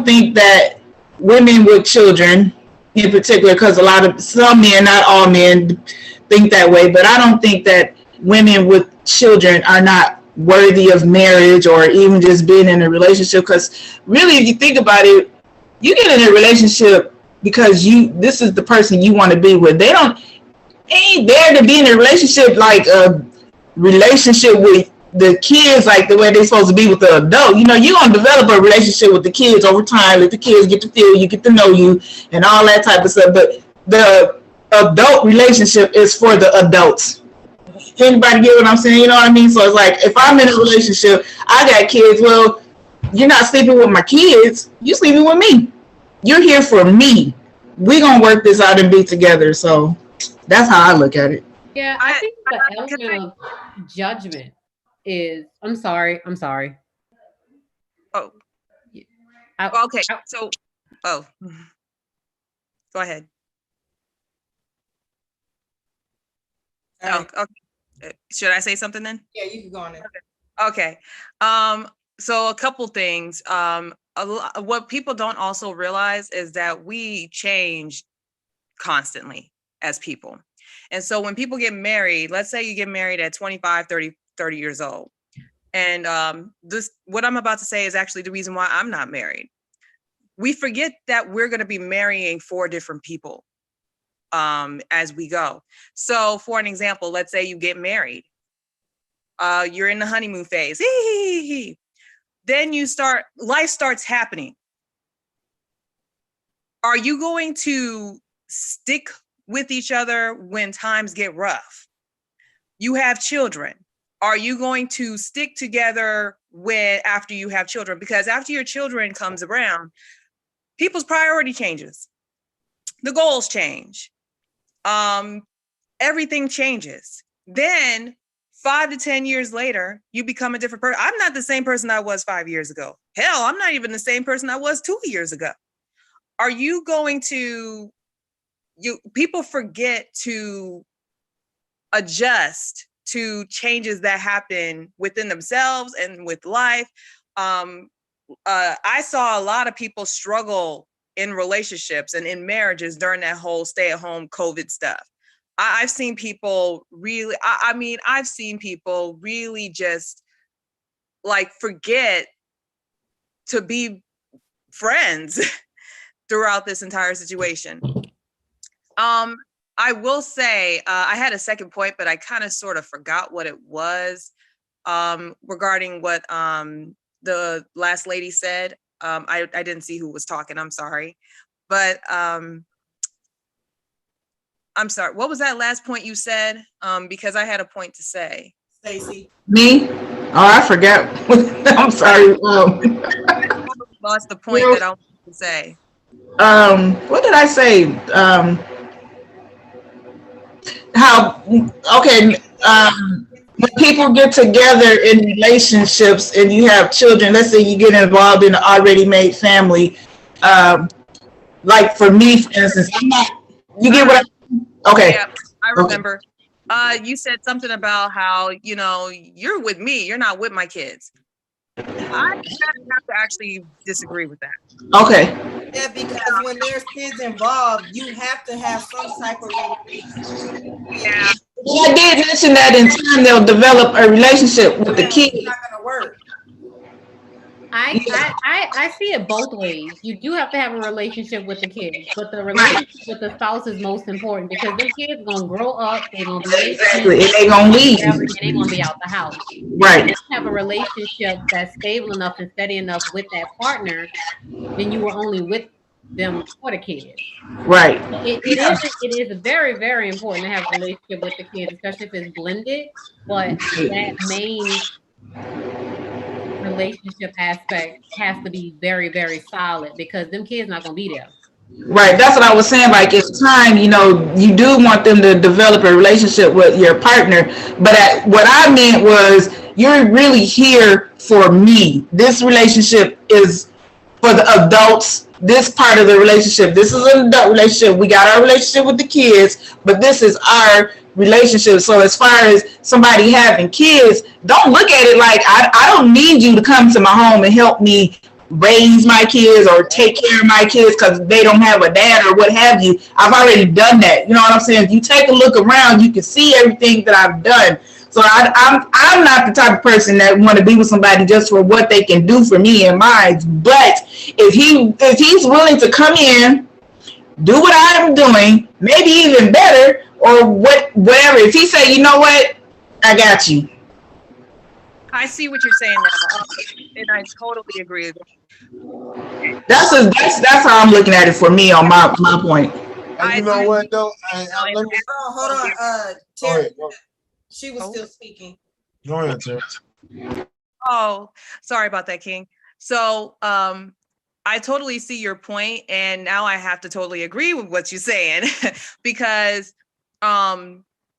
think that women with children in particular, because some men, not all men, think that way, but I don't think that women with children are not worthy of marriage or even just being in a relationship. Because really, if you think about it, you get in a relationship because this is the person you want to be with. They ain't there to be in a relationship like a relationship with the kids, like the way they're supposed to be with the adult. You know, you're gonna develop a relationship with the kids over time. Let the kids get to feel you, get to know you, and all that type of stuff. But the adult relationship is for the adults. Anybody get what I'm saying? You know what I mean? So it's like, if I'm in a relationship, I got kids. Well, you're not sleeping with my kids. You're sleeping with me. You're here for me. We're gonna work this out and be together. So that's how I look at it.
Yeah, I think the element of judgment is. I'm sorry.
Oh, okay. So, go ahead.
Right.
Oh, okay. Should I say something then?
Yeah, you can go on it.
Okay. So a couple things. What people don't also realize is that we change constantly as people. And so when people get married, let's say you get married at 25, 30 years old. And what I'm about to say is actually the reason why I'm not married. We forget that we're going to be marrying 4 different people as we go. So for an example, let's say you get married. You're in the honeymoon phase. Then life starts happening. Are you going to stick with each other when times get rough? You have children. Are you going to stick together after you have children? Because after your children comes around, people's priority changes. The goals change. Everything changes. Then 5 to 10 years later, you become a different person. I'm not the same person I was 5 years ago. Hell, I'm not even the same person I was 2 years ago. Are you going to, people forget to adjust to changes that happen within themselves and with life. I saw a lot of people struggle in relationships and in marriages during that whole stay-at-home COVID stuff. I've seen people really, I've seen people really just like forget to be friends throughout this entire situation. I will say, I had a second point, but I kind of sort of forgot what it was regarding what the last lady said. I didn't see who was talking. I'm sorry. But I'm sorry. What was that last point you said? Because I had a point to say.
Stacy.
Me? Oh, I forgot. I'm sorry.
I lost the point that I wanted to say.
What did I say? When people get together in relationships and you have children, let's say you get involved in an already made family, like for me, for instance, you get what okay.
Yeah, I remember. Okay. You said something about how, you're with me, you're not with my kids. I have to actually disagree with that.
Okay.
Yeah, because when there's kids involved, you have to have some type of relationship.
Yeah.
Well, I did mention that in time they'll develop a relationship with the kids.
It's not gonna work.
I see it both ways. You do have to have a relationship with the kids, but the relationship with the spouse is most important because the kids gonna grow up, they're gonna be
exactly, and they're gonna leave,
and they're gonna be out the house.
Right.
If you have a relationship that's stable enough and steady enough with that partner, then you were only with them for the kids.
Right.
It is very, very important to have a relationship with the kids, especially if it's blended. But that main relationship aspect has to be very, very solid because them kids not gonna be there.
Right, that's what I was saying. Like it's time, you do want them to develop a relationship with your partner. But what I meant was you're really here for me. This relationship is for the adults. This part of the relationship, this is an adult relationship. We got our relationship with the kids, but this is our relationship. So as far as somebody having kids, don't look at it like I don't need you to come to my home and help me raise my kids or take care of my kids because they don't have a dad or what have you. I've already done that. You know what I'm saying? If you take a look around, you can see everything that I've done. So I'm not the type of person that want to be with somebody just for what they can do for me and mine. But if he's willing to come in, do what I'm doing, maybe even better, or whatever. If he say, you know what, I got you.
I see what you're saying now, and I totally agree.
That's how I'm looking at it for me on my point.
And you know what though? Let me.
Oh, hold on. Terry, she was still speaking.
Go ahead, Terry.
Oh, sorry about that, King. So, I totally see your point, and now I have to totally agree with what you're saying because,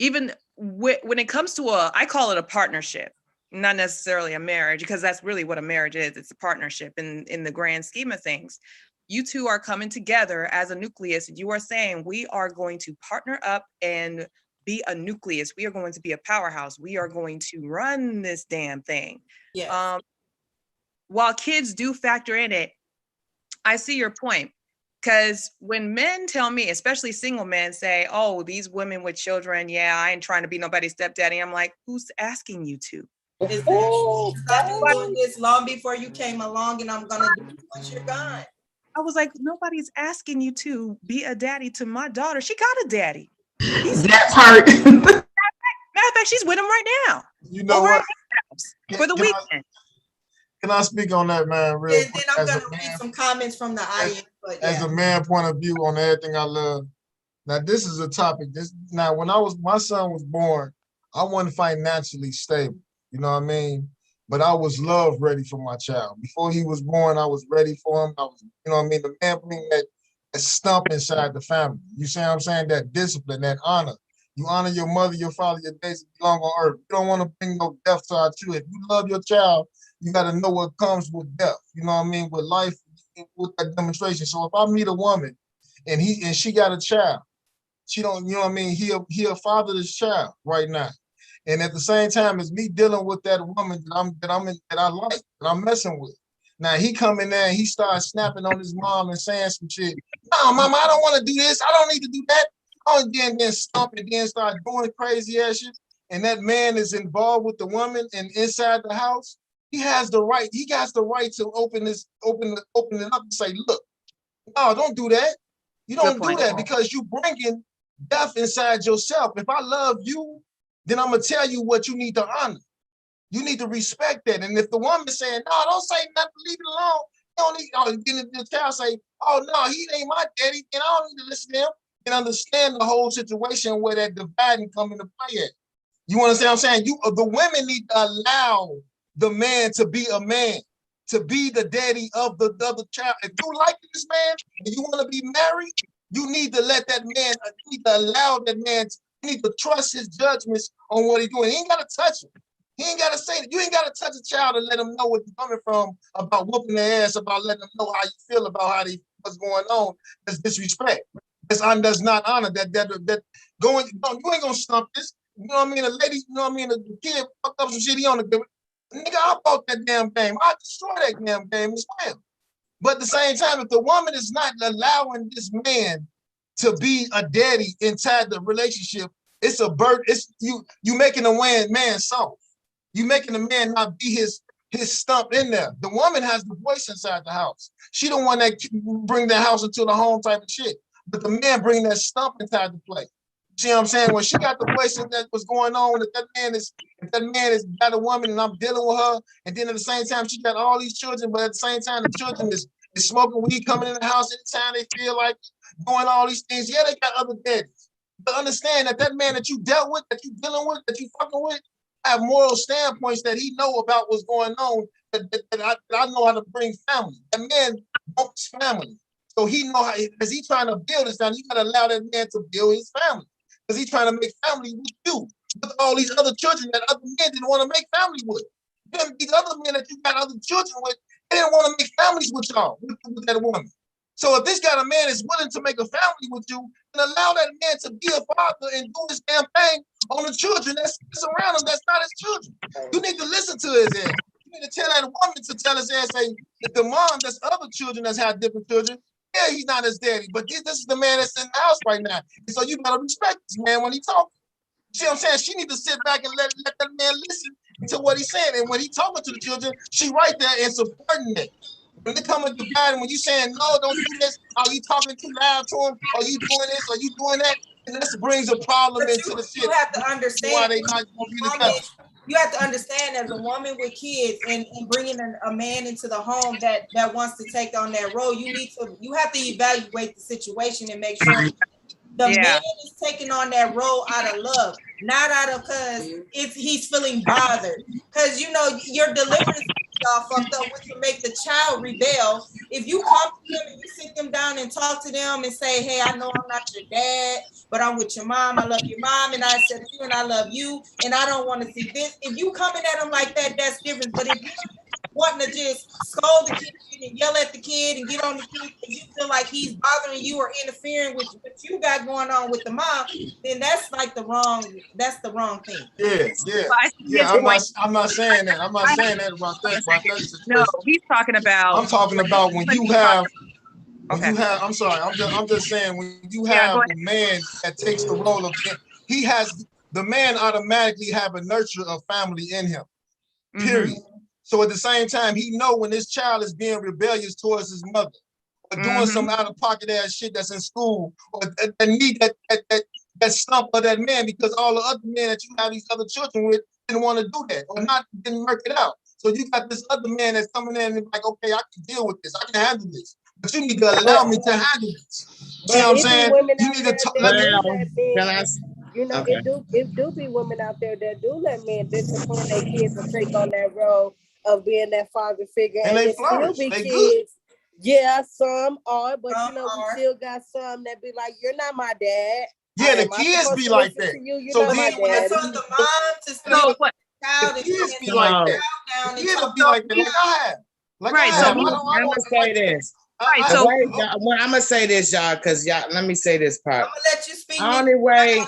even when it comes to I call it a partnership, not necessarily a marriage, because that's really what a marriage is. It's a partnership in the grand scheme of things. You two are coming together as a nucleus. You are saying we are going to partner up and be a nucleus. We are going to be a powerhouse. We are going to run this damn thing.
Yes.
While kids do factor in it, I see your point. Because when men tell me, especially single men, say, oh, these women with children, yeah, I ain't trying to be nobody's stepdaddy. I'm like, who's asking you to?
Exactly. I've been doing this long before you came along, and I'm gonna do it once you're gone.
I was like, nobody's asking you to be a daddy to my daughter. She got a daddy.
That part.
Matter of fact, she's with him right now.
You know what?
For the weekend.
Can I speak on that, man? Real
And then
quick,
I'm gonna read some comments from the audience. But
as a man point of view on everything I love. Now, this is a topic. Now, when my son was born, I wasn't financially stable. You know what I mean? But I was love ready for my child. Before he was born, I was ready for him. I was, you know what I mean? The man bring that stump inside the family. You see what I'm saying? That discipline, that honor. You honor your mother, your father, your days that belong on earth. You don't want to bring no death to our children. If you love your child, you got to know what comes with death. You know what I mean? With life, with that demonstration. So if I meet a woman and she got a child, she don't, you know what I mean? He'll father this child right now. And at the same time, it's me dealing with that woman that I like, that I'm messing with. Now he come in there and he starts snapping on his mom and saying some shit. No, mama, I don't want to do this. I don't need to do that. Oh, and then stomp and then start doing crazy ass shit. And that man is involved with the woman and inside the house. He has the right. He got the right to open it up and say, look, no, don't do that. You don't do that because you bringing death inside yourself. If I love you, then I'm gonna tell you what you need to honor. You need to respect that. And if the woman's saying, no, don't say nothing, leave it alone. You don't need, then the child say, oh no, he ain't my daddy, and I don't need to listen to him and understand the whole situation where that dividing come into play at. You understand what I'm saying? The women need to allow the man to be a man, to be the daddy of the other child. If you like this man and you want to be married, you need to let that man, you need to allow that man, you need to trust his judgments on what he's doing. He ain't got to touch him. He ain't got to say that. You ain't got to touch a child and let them know where you're coming from about whooping their ass, about letting them know how you feel about what's going on. That's disrespect. That's not honor. That going, no, you ain't gonna stump this. You know what I mean? The lady, you know what I mean? The kid fucked up some shit. He on the nigga, I bought that damn game. I destroy that damn game as well. But at the same time, if the woman is not allowing this man to be a daddy inside the relationship, it's a burden. It's you making a man soft. You making the man not be his stump in there. The woman has the voice inside the house. She the one that bring the house into the home type of shit. But the man bring that stump inside the play. See what I'm saying? When she got the voice in that what's going on, if that man is got a woman and I'm dealing with her, and then at the same time she got all these children, but at the same time the children is smoking weed, coming in the house anytime they feel like doing all these things. Yeah, they got other daddies. But understand that man that you dealt with, that you dealing with, that you fucking with, have moral standpoints that he know about what's going on, that I know how to bring family. That man wants family. So he know how, because he's trying to build his family. You gotta allow that man to build his family. Because he's trying to make family with you, with all these other children that other men didn't want to make family with. these other men that you got other children with, they didn't want to make families with y'all, with that woman. So if this kind of man is willing to make a family with you, then allow that man to be a father and do his damn thing on the children that's around him. That's not his children. You need to listen to his ass. You need to tell that woman to tell his ass, say, that the mom that's other children that's had different children, yeah, he's not his daddy, but this is the man that's in the house right now. And so you gotta respect this man when he talks. See what I'm saying? She need to sit back and let that man listen to what he's saying. And when he talking to the children, she right there and supporting it. When they come with the bad, and when you saying no, don't do this, are you talking too loud to him? Are you doing this? Are you doing that? And this brings a problem
But
into the shit.
you have to understand
Why they not gonna be together?
You have to understand, as a woman with kids and bringing a man into the home that wants to take on that role, you have to evaluate the situation and make sure the man is taking on that role out of love, not out of because he's feeling bothered. Because your deliverance all fucked up, which will make the child rebel. If you come to them and you sit them down and talk to them and say, "Hey, I know I'm not your dad, but I'm with your mom. I love your mom, and I accept you, and I love you, and I don't want to see this." If you coming at them like that, that's different. But if you wanting to just scold the kid and yell at the kid and get on the kid because you feel like he's bothering you or interfering with what you got going on with the mom, then that's like the wrong thing.
Yeah. I'm not saying that. I'm not saying that about that situation.
No, he's talking about.
I'm talking about when you have. I'm sorry. I'm just saying when you have a man that takes the role of, the man automatically have a nurture of family in him. Period. So at the same time, he know when this child is being rebellious towards his mother, or doing some out of pocket ass shit that's in school, or that need that stump of that man, because all the other men that you have these other children with didn't want to do that, or didn't work it out. So you got this other man that's coming in and like, okay, I can deal with this, I can handle this, but you need to allow me to handle this. You know what I'm saying? You need to talk.
It do be women out there that do let men discipline their kids and take on that role of being that father figure,
and they
still be
they
kids.
Good.
Yeah, some are, but we still got some that be like, "You're not my dad."
Yeah, the kids be like that.
So then
the mom to speak
the kids be like that. The kids will be like that. Like I have.
So I'm gonna say this. I'm gonna say this, y'all, because y'all. Let me say this part.
I'm gonna let you speak.
Only way.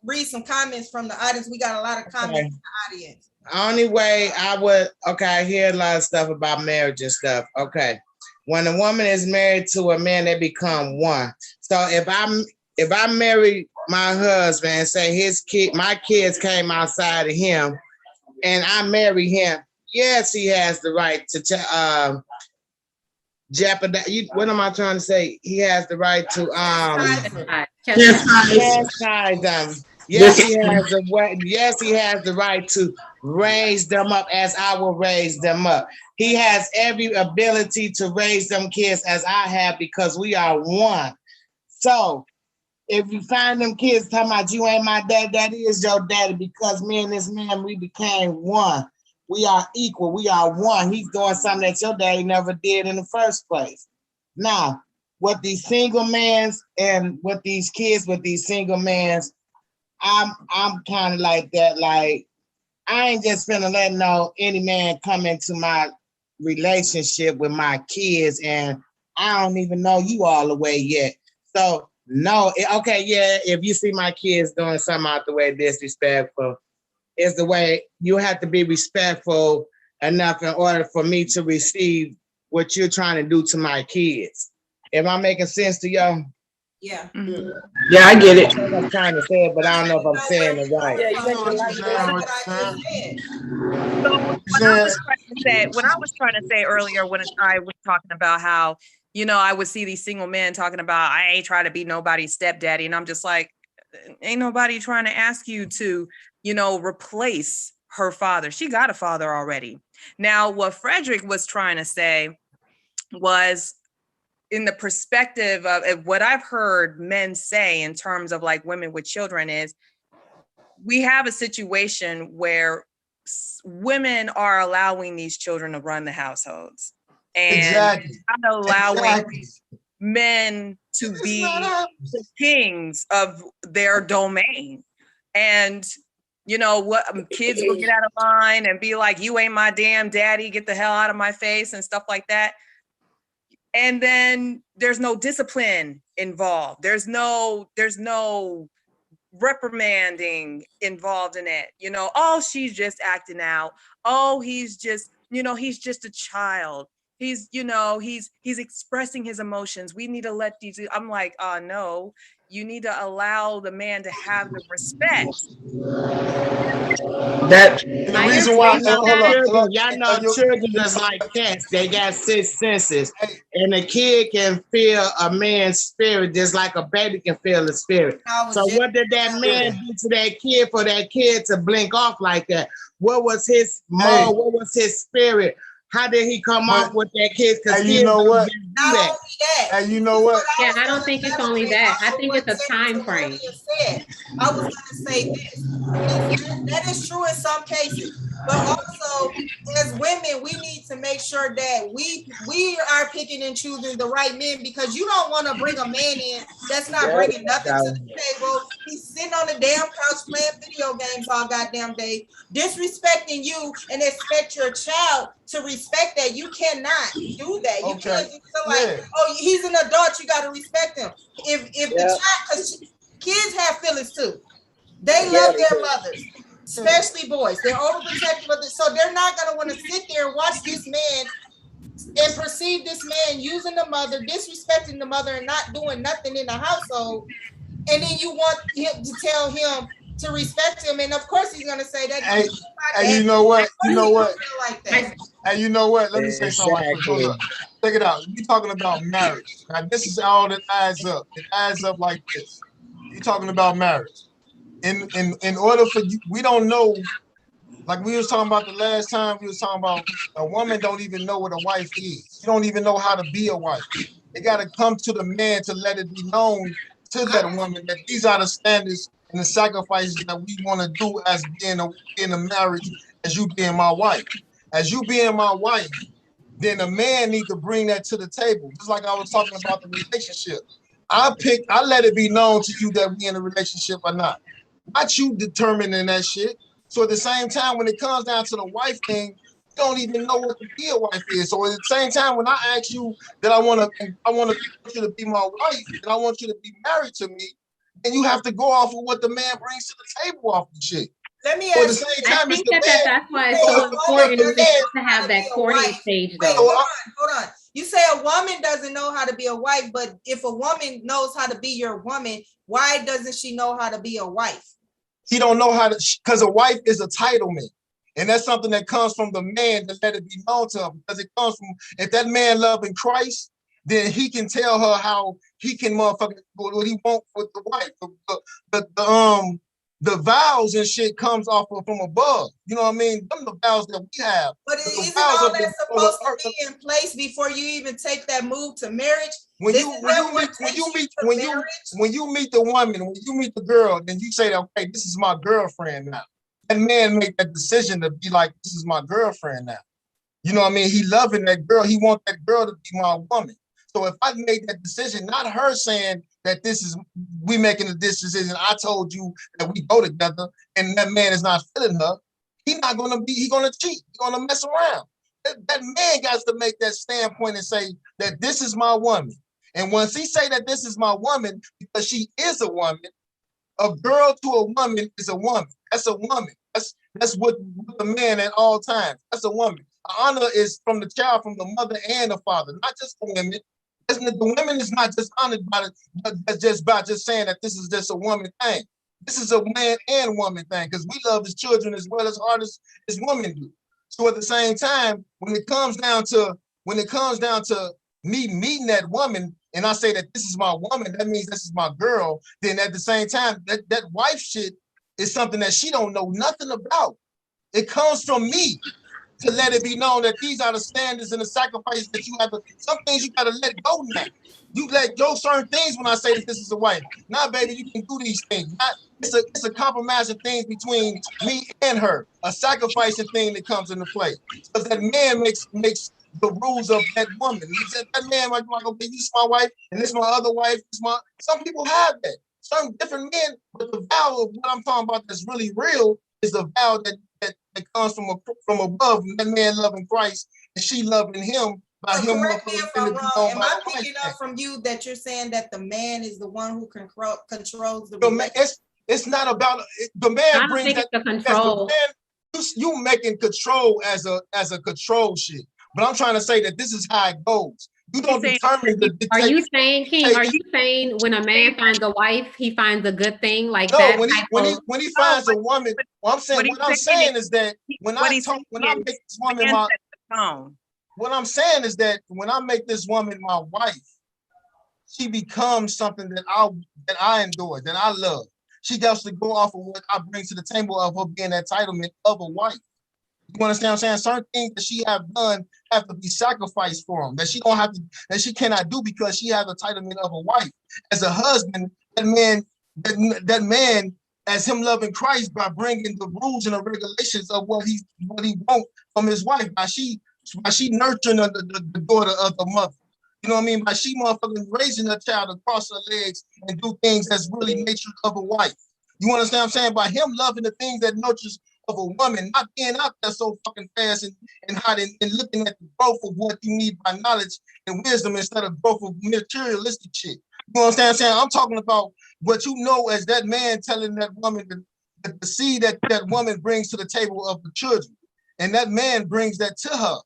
Read some comments from the audience. We got a lot of comments from the audience.
Only way I would. Okay, I hear a lot of stuff about marriage and stuff. Okay, when a woman is married to a man, they become one. So if I marry my husband and say my kids came outside of him, and I marry him, yes, he has the right to jeopardize. What am I trying to say? He has the right to chastise them. Yes, he has the way. Yes, he has the right to raise them up as I will raise them up. He has every ability to raise them kids as I have, because we are one. So if you find them kids talking about you ain't my dad, that is your daddy, because me and this man, we became one. We are equal. We are one. He's doing something that your daddy never did in the first place. Now, with these single mans and with these kids, with these single mans, I'm kind of like that. Like, I ain't just finna let any man come into my relationship with my kids, and I don't even know you all the way yet. So no, okay, yeah, if you see my kids doing something out the way disrespectful, it's the way you have to be respectful enough in order for me to receive what you're trying to do to my kids. Am I making sense to y'all?
Yeah.
Yeah, I get it.
I'm trying to say it, but I don't know if I'm saying it right.
Yeah, you know what you're
So
saying.
when I was trying to say earlier, when I was talking about how, I would see these single men talking about, I ain't trying to be nobody's stepdaddy. And I'm just like, ain't nobody trying to ask you to, replace her father. She got a father already. Now, what Frederick was trying to say was, in the perspective of what I've heard men say in terms of like women with children, is we have a situation where women are allowing these children to run the households and not allowing men to be the kings of their domain. And You know what? Kids will get out of line and be like, "You ain't my damn daddy. Get the hell out of my face," and stuff like that. And then there's no discipline involved. There's no reprimanding involved in it. You know, oh, she's just acting out. Oh, he's just, he's just a child. He's, he's expressing his emotions. We need to let these. I'm like, oh no, you need to allow the man to have the respect.
That
And the reason why, hold up,
Y'all know children is like cats. They got 6 senses. And a kid can feel a man's spirit just like a baby can feel the spirit. So what did that man do to that kid for that kid to blink off like that? What was his mode? What was his spirit? How did he come off with that kid? Because
you know what?
Not only that.
And you know what?
Yeah, I don't think it's only that. I think it's a time frame.
I was going to say this. That is true in some cases, but also as women, we need to make sure that we are picking and choosing the right men, because you don't want to bring a man in that's not bringing nothing to the table. He's sitting on the damn couch playing video games all goddamn day, disrespecting you, and expect your child to respect that. You cannot do that. You can't just feel like, oh, he's an adult, you got to respect him. If the child, because kids have feelings too. They love their mothers, especially boys. They're overprotective of this, so they're not gonna want to sit there and watch this man and perceive this man using the mother, disrespecting the mother, and not doing nothing in the household. And then you want him to tell him to respect him, and of course he's gonna say that.
And you know what? You know what? And you know what? Let me say something. Hold up. Check it out. You're talking about marriage. Now, this is all that adds up. It adds up like this. You're talking about marriage. In order for you, we don't know, like we was talking about the last time, we was talking about a woman don't even know what a wife is. You don't even know how to be a wife. It got to come to the man to let it be known to that woman that these are the standards and the sacrifices that we want to do as being a marriage, as you being my wife. As you being my wife, then a man need to bring that to the table. Just like I was talking about the relationship. I let it be known to you that we in a relationship or not. Not you determining that shit. So at the same time, when it comes down to the wife thing, you don't even know what to be a wife is. So at the same time, when I ask you that I want you to be my wife and I want you to be married to me, then you have to go off of what the man brings to the table off the shit.
Let me
ask you. I think that's why it's so important to have that courting stage, though.
Hold on. You say a woman doesn't know how to be a wife, but if a woman knows how to be your woman, why doesn't she know how to be a wife?
He don't know how to, because a wife is a titlement. And that's something that comes from the man to let it be known to him. Because it comes from, if that man loving Christ, then he can tell her how he can motherfucking what he want with the wife. The vows and shit comes off of from above. You know what I mean? Them the vows that we have.
But isn't all that supposed to be in place before you even take that move to marriage? When you meet
the woman, when you meet the girl, then you say, okay, this is my girlfriend now. That man make that decision to be like, this is my girlfriend now. You know what I mean? He loving that girl. He want that girl to be my woman. So if I make that decision, not her saying that we making this decision, I told you that we go together, and that man is not feeling her, he gonna cheat. He's gonna mess around. That man got to make that standpoint and say that this is my woman. And once he say that this is my woman, because she is a woman, a girl to a woman is a woman. That's a woman. That's what the man at all times. That's a woman. Honor is from the child, from the mother and the father, not just the women. The women is not just honored by just saying that this is just a woman thing. This is a man and woman thing, because we love his children as well as hard as women do. So at the same time, when it comes down to me meeting that woman, and I say that this is my woman, that means this is my girl. Then at the same time, that wife shit is something that she don't know nothing about. It comes from me to let it be known that these are the standards and the sacrifices that you have to. Some things you gotta let go now. You let go certain things when I say that this is a wife. Now, baby, you can do these things. It's a compromising thing between me and her, a sacrificing thing that comes into play. Because that man makes the rules of that woman. That man might be like, okay, this is my wife, and this is my other wife. Some people have that. Some different men, but the vow of what I'm talking about that's really real is a vow that comes from above. That man loving Christ and she loving him by
So
him.
correct me if I'm wrong. Am I picking up from you that you're saying that the man is the one who controls the relationship?
It's not about the man
I don't
brings
think
that.
it's the control.
You making control as a control shit. But I'm trying to say that this is how it goes. You don't determine the dictate.
Are you saying, King? Are you saying when a man finds a wife, he finds a good thing like
no,
that?
When he finds a woman, what I'm saying is that when I make this woman my what I'm saying is that when I make this woman my wife, she becomes something that I endure, that I love. She has to go off of what I bring to the table of her being entitlement of a wife. You understand what I'm saying? Certain things that she have done have to be sacrificed for them, that she don't have to, that she cannot do because she has entitlement of a wife. As a husband, that man, as him loving Christ by bringing the rules and the regulations of what he wants from his wife, by she nurturing the daughter of the mother. You know what I mean? By she motherfucking raising her child across her legs and do things that's really nature of a wife. You understand what I'm saying? By him loving the things that nurtures of a woman, not being out there so fucking fast and hot and looking at the growth of what you need by knowledge and wisdom instead of growth of materialistic shit. You understand what I'm saying? I'm talking about what you know as that man telling that woman the seed that woman brings to the table of the children. And that man brings that to her.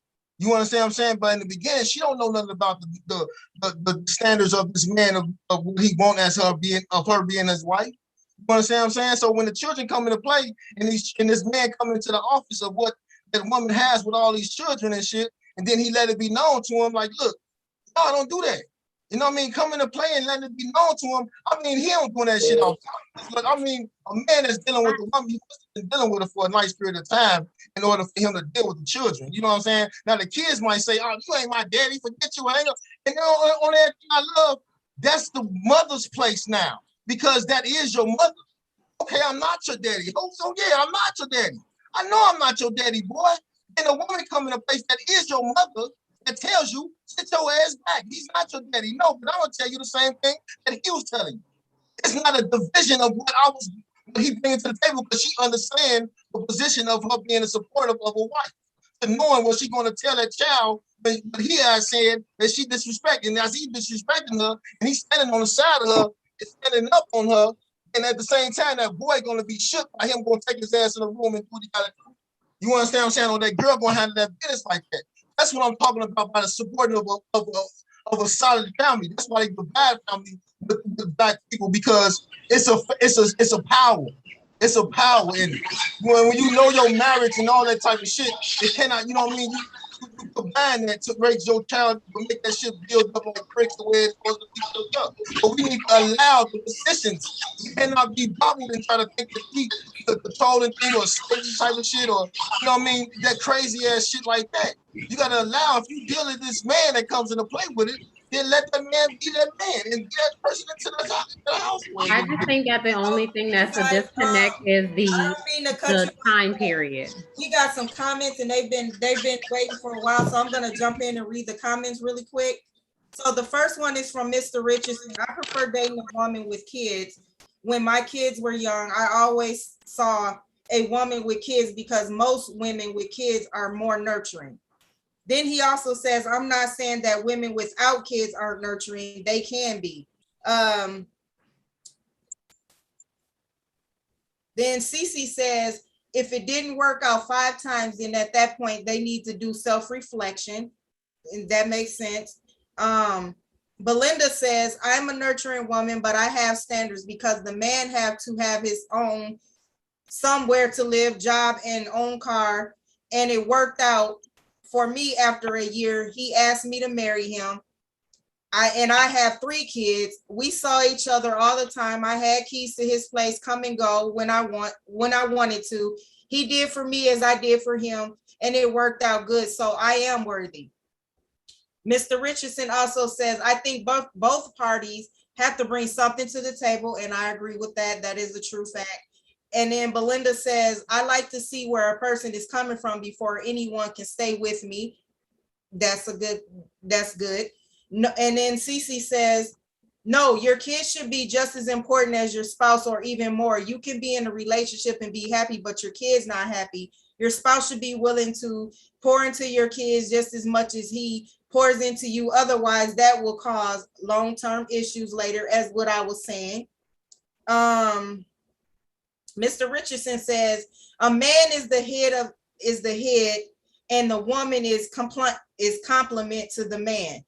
You understand what I'm saying? But in the beginning, she don't know nothing about the standards of this man of what he wants as her being his wife. You understand what I'm saying? So when the children come into play and this man come into the office of what that woman has with all these children and shit, and then he let it be known to him, like, look, no, don't do that. You know what I mean? Come into play and let it be known to him. I mean, he don't do that shit all the time. But I mean, a man that's dealing with a woman, he must have been dealing with her for a nice period of time in order for him to deal with the children. You know what I'm saying? Now the kids might say, "Oh, you ain't my daddy. Forget you, hang up." And you know, on that I love, that's the mother's place now because that is your mother. Okay, I'm not your daddy. Oh, so yeah, I'm not your daddy. I know I'm not your daddy, boy. And a woman come in a place that is your mother that tells you, sit your ass back. He's not your daddy. No, but I'm gonna tell you the same thing that he was telling you. It's not a division of what he brings to the table because she understands the position of her being a supportive of a wife. And knowing what she's gonna tell that child, but he has said that she disrespecting. As he disrespecting her, and he's standing on the side of her, and standing up on her. And at the same time, that boy gonna be shook by him gonna take his ass in the room and do what he gotta do. You understand what I'm saying? Or that girl gonna handle that business like that. That's what I'm talking about by the support of a solid family. That's why they divide family with black people because it's a power. It's a power in it. When you know your marriage and all that type of shit, it cannot, you know what I mean? You combine that to raise your child to make that shit build up like bricks the way it's supposed to be built up. But we need to allow the positions. You cannot be bubbled and try to think that the controlling thing or slavery type of shit or, you know what I mean, that crazy ass shit like that. You gotta allow, if you deal with this man that comes into play with it, then let that man be that man and get that person into the house.
I just think that the only thing that's a disconnect is the time period.
We got some comments and they've been waiting for a while, so I'm gonna jump in and read the comments really quick. So the first one is from Mr. Richardson. I prefer dating a woman with kids. When my kids were young, I always saw a woman with kids because most women with kids are more nurturing. Then he also says, I'm not saying that women without kids aren't nurturing. They can be. Then Cece says, if it didn't work out 5 times, then at that point, they need to do self-reflection. And that makes sense. Belinda says, I'm a nurturing woman, but I have standards because the man have to have his own somewhere to live, job, and own car. And it worked out for me after a year. He asked me to marry him. I have 3 kids. We saw each other all the time. I had keys to his place, come and go when I wanted to. He did for me as I did for him, and it worked out good. So I am worthy. Mr. Richardson also says, I think both parties have to bring something to the table, and I agree with that. That is a true fact. And then Belinda says, I like to see where a person is coming from before anyone can stay with me. That's good. No, and then Cece says, No, your kids should be just as important as your spouse or even more. You can be in a relationship and be happy, but your kid's not happy. Your spouse should be willing to pour into your kids just as much as he pours into you. Otherwise, that will cause long-term issues later, as what I was saying. Mr. Richardson says a man is the head and the woman is complement to the man.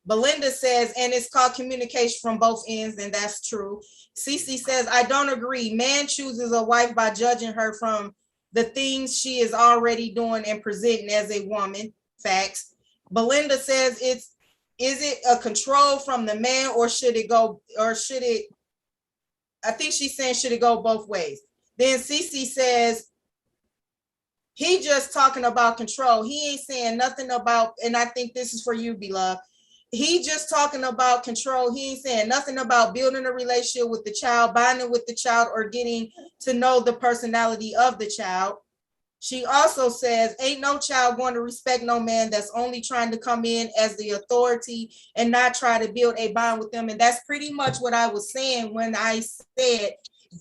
Belinda says, and it's called communication from both ends, and that's true. Cece says, I don't agree. Man chooses a wife by judging her from the things she is already doing and presenting as a woman. Facts. Belinda says, is it a control from the man, or should it go, or should it, I think she's saying, should it go both ways? Then Cece says, he just talking about control. He ain't saying nothing about, and I think this is for you, beloved. He just talking about control. He ain't saying nothing about building a relationship with the child, bonding with the child, or getting to know the personality of the child. She also says, ain't no child going to respect no man that's only trying to come in as the authority and not try to build a bond with them. And that's pretty much what I was saying when I said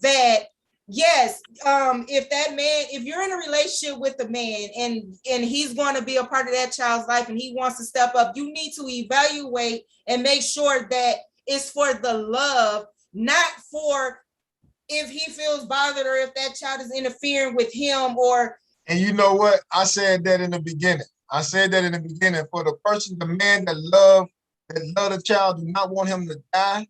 that, yes, if that man, if you're in a relationship with a man and he's going to be a part of that child's life and he wants to step up, you need to evaluate and make sure that it's for the love, not for if he feels bothered or if that child is interfering with him. Or
And you know what? I said that in the beginning. For the person, the man that love the child, do not want him to die.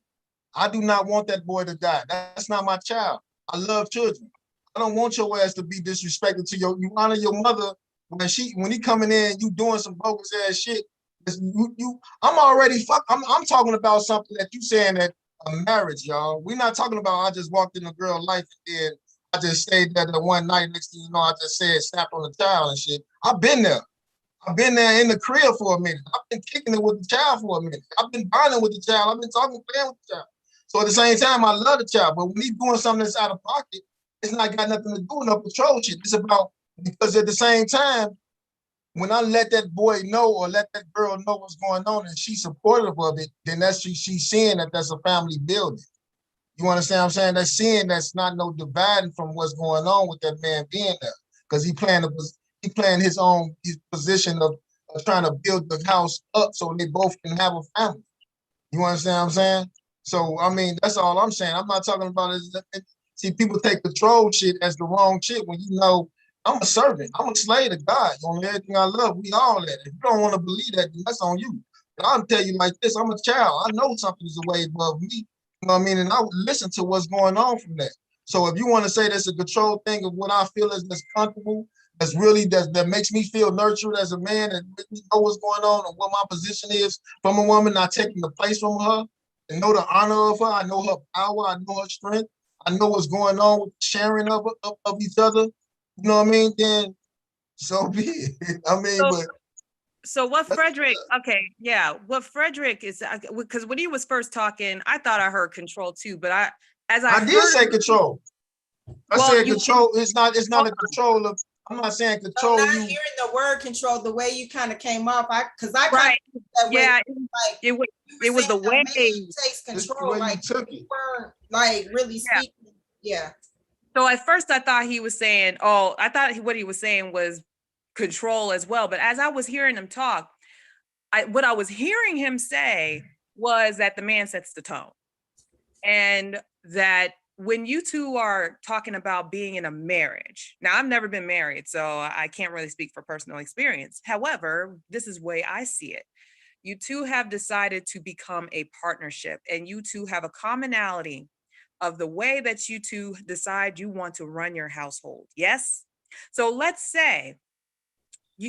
I do not want that boy to die. That's not my child. I love children. I don't want your ass to be disrespected to you honor your mother when he coming in, you doing some bogus ass shit. I'm already I'm talking about something that you saying that a marriage, y'all. We're not talking about I just walked in a girl's life and then I just stayed there the one night. Next thing you know, I just said snapped on the child and shit. I've been there. I've been there in the crib for a minute. I've been kicking it with the child for a minute. I've been bonding with the child. I've been talking, playing with the child. So at the same time, I love the child. But when he's doing something that's out of pocket, it's not got nothing to do with no patrol shit. It's about, because at the same time, when I let that boy know or let that girl know what's going on and she's supportive of it, then she's seeing that that's a family building. You understand what I'm saying? That's seeing that's not no dividing from what's going on with that man being there. Because he playing his position of trying to build the house up so they both can have a family. You understand what I'm saying? So, I mean, that's all I'm saying. I'm not talking about it. See, people take control shit as the wrong shit when you know I'm a servant. I'm a slave to God on everything I love. We all that. If you don't want to believe that, then that's on you. But I'll tell you like this, I'm a child. I know something is way above me. You know what I mean? And I would listen to what's going on from that. So if you want to say that's a control thing of what I feel is that's comfortable, that's really that makes me feel nurtured as a man and makes me know what's going on and what my position is from a woman, not taking the place from her, and know the honor of her. I know her power. I know her strength. I know what's going on with sharing of each other. You know what I mean? Then so be it. I mean,
so what Frederick, what Frederick is, because when he was first talking, I thought I heard control too, but I
did say control. I said control. It's not a control of. I'm not saying control.
I'm not hearing the word control the way you kind of came off.
Right. Yeah,
it
was the way
takes control. Like you weren't like really speaking. Yeah.
So at first I thought he was saying, I thought what he was saying was control as well. But as I was hearing him talk, what I was hearing him say was that the man sets the tone. And that when you two are talking about being in a marriage, now I've never been married, so I can't really speak for personal experience. However, this is the way I see it. You two have decided to become a partnership and you two have a commonality of the way that you two decide you want to run your household. Yes? So let's say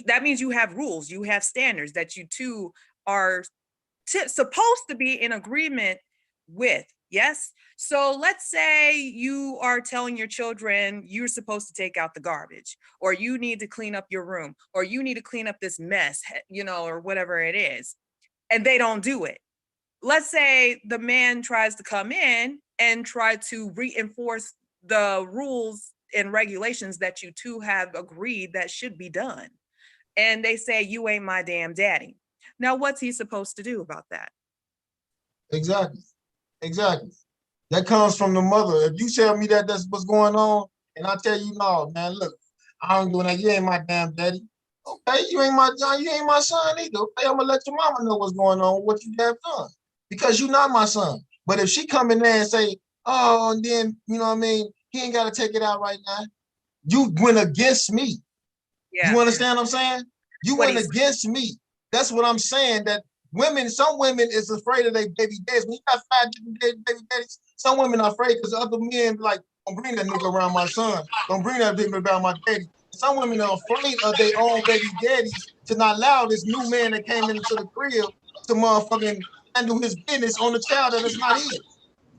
that means you have rules, you have standards that you two are supposed to be in agreement with. Yes. So let's say you are telling your children you're supposed to take out the garbage, or you need to clean up your room, or you need to clean up this mess, or whatever it is, and they don't do it. Let's say the man tries to come in and try to reinforce the rules and regulations that you two have agreed that should be done. And they say, you ain't my damn daddy. Now, what's he supposed to do about that?
Exactly. Exactly. That comes from the mother. If you tell me that that's what's going on, and I tell you, no, man, look, I ain't doing that. You ain't my damn daddy. Okay, you ain't my son. You ain't my son either. Okay, I'm gonna let your mama know what's going on, what you have done, because you're not my son. But if she come in there and say, oh, and then you know what I mean, he ain't got to take it out right now. You went against me.
Yeah.
You understand what I'm saying? You went against me. That's what I'm saying. That women, some women is afraid of their baby daddies. When you got 5 different baby daddies, some women are afraid because other men like, don't bring that nigga around my son. Don't bring that nigga around my daddy. Some women are afraid of their own baby daddies to not allow this new man that came into the crib to motherfucking handle his business on the child that is not his.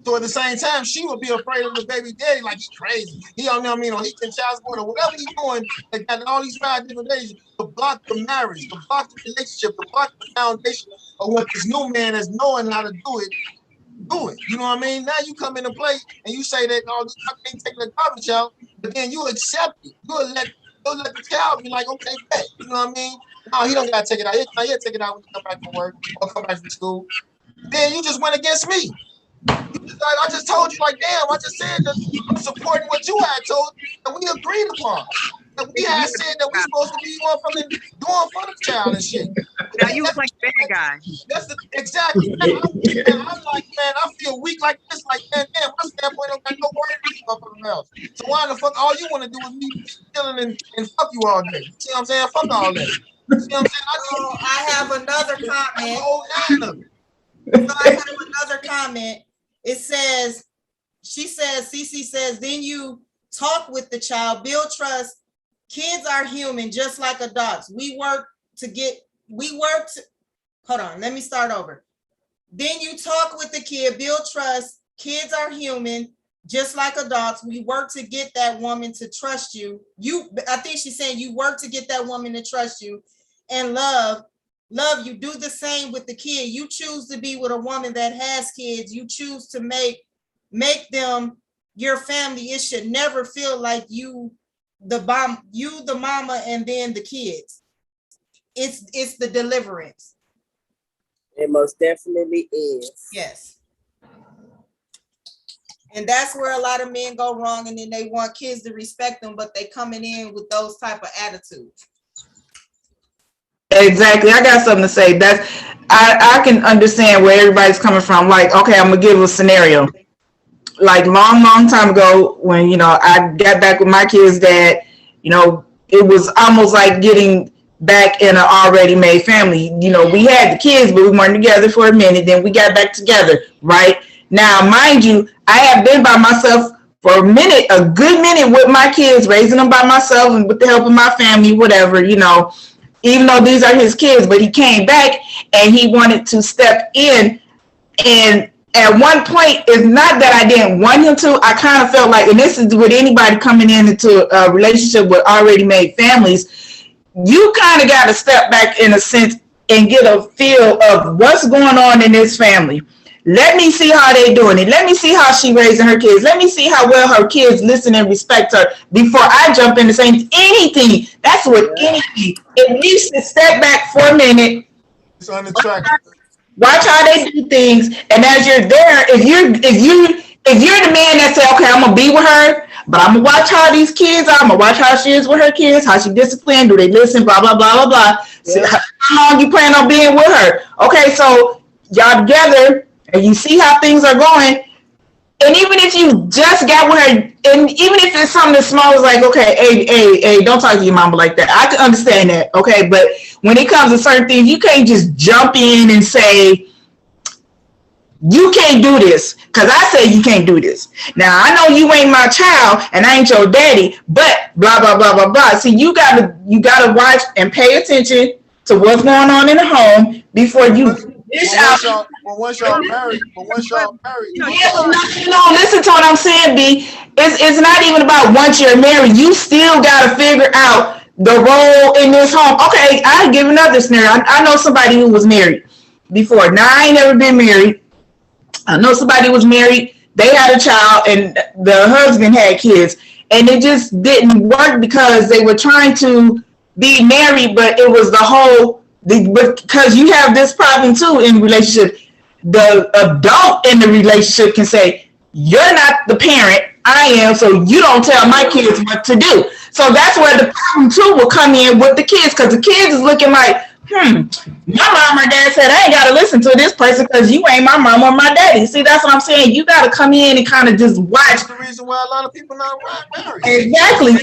So at the same time, she would be afraid of the baby daddy, like he crazy. He don't know what I mean, or he can child support or whatever he's doing. They got all these 5 different days to block the marriage, to block the relationship, to block the foundation of what this new man is knowing how to do it. Do it. You know what I mean? Now you come into play and you say that I can't take the garbage out, but then you accept it. You'll let the child be like, okay, bet. You know what I mean? No, he don't gotta take it out. He'll take it out when he come back from work or come back from school. Then you just went against me. I just told you, like, damn, I just said that I'm supporting what you had told that we agreed upon. That we had said that we supposed to be doing for the child and shit.
Now you look like a bad guy.
That's exactly. Man, I'm like, man, I feel weak like this. Like, man, damn, my standpoint don't got no word in these motherfuckers else. So why the fuck all you want to do is me chilling and fuck you all day? You see what I'm saying? Fuck all that. You see what I'm saying?
I have another comment.
Whole 9 of it.
So I have another comment. It says, Cece says, then you talk with the child, build trust. Kids are human, just like adults. Hold on, let me start over. Then you talk with the kid, build trust. Kids are human, just like adults. We work to get that woman to trust you. I think she's saying you work to get that woman to trust you and love you. Do the same with the kid. You choose to be with a woman that has kids. You choose to make them your family. It should never feel like you the mama and then the kids. It's the deliverance.
It most definitely is.
Yes. And that's where a lot of men go wrong, and then they want kids to respect them, but they coming in with those type of attitudes.
Exactly. I got something to say. I can understand where everybody's coming from. Like, okay, I'm gonna give a scenario. Like long time ago, when I got back with my kids' dad, it was almost like getting back in an already made family. We had the kids, but we weren't together for a minute. Then we got back together, right? Now, mind you, I have been by myself for a good minute with my kids, raising them by myself and with the help of my family, whatever, even though these are his kids, but he came back and he wanted to step in. And at one point, it's not that I didn't want him to. I kind of felt like, and this is with anybody coming into a relationship with already made families, you kind of got to step back in a sense and get a feel of what's going on in this family. Let me see how they doing it. Let me see how she raising her kids. Let me see how well her kids listen and respect her before I jump into saying anything. That's what anything. At least to step back for a minute.
It's unattractive.
Watch how they do things, and as you're there, if you're the man that say, okay, I'm gonna be with her, but I'm gonna watch how these kids are. I'm gonna watch how she is with her kids, how she disciplined, do they listen, blah blah blah blah blah. So how long you plan on being with her? Okay, so y'all together, and you see how things are going. And even if you just got with her, and even if it's something as small as like, okay, hey, don't talk to your mama like that. I can understand that, okay? But when it comes to certain things, you can't just jump in and say, you can't do this, because I say you can't do this. Now, I know you ain't my child, and I ain't your daddy, but blah, blah, blah, blah, blah. See, you gotta watch and pay attention to what's going on in the home before you dish out.
Once y'all married.
Listen to what I'm saying, B. It's not even about once you're married. You still got to figure out the role in this home. Okay, I'll give another scenario. I know somebody who was married before. Now, I ain't never been married. I know somebody was married. They had a child, and the husband had kids. And it just didn't work because they were trying to be married, but it was because you have this problem, too, in relationships. the adult in the relationship can say, you're not the parent, I am, so you don't tell my kids what to do. So that's where the problem too will come in with the kids, because the kids is looking like, my mom or dad said I ain't gotta listen to this person because you ain't my mom or my daddy. See, that's what I'm saying. You gotta come in and kind of just watch.
That's the reason why a lot of people not married.
Exactly.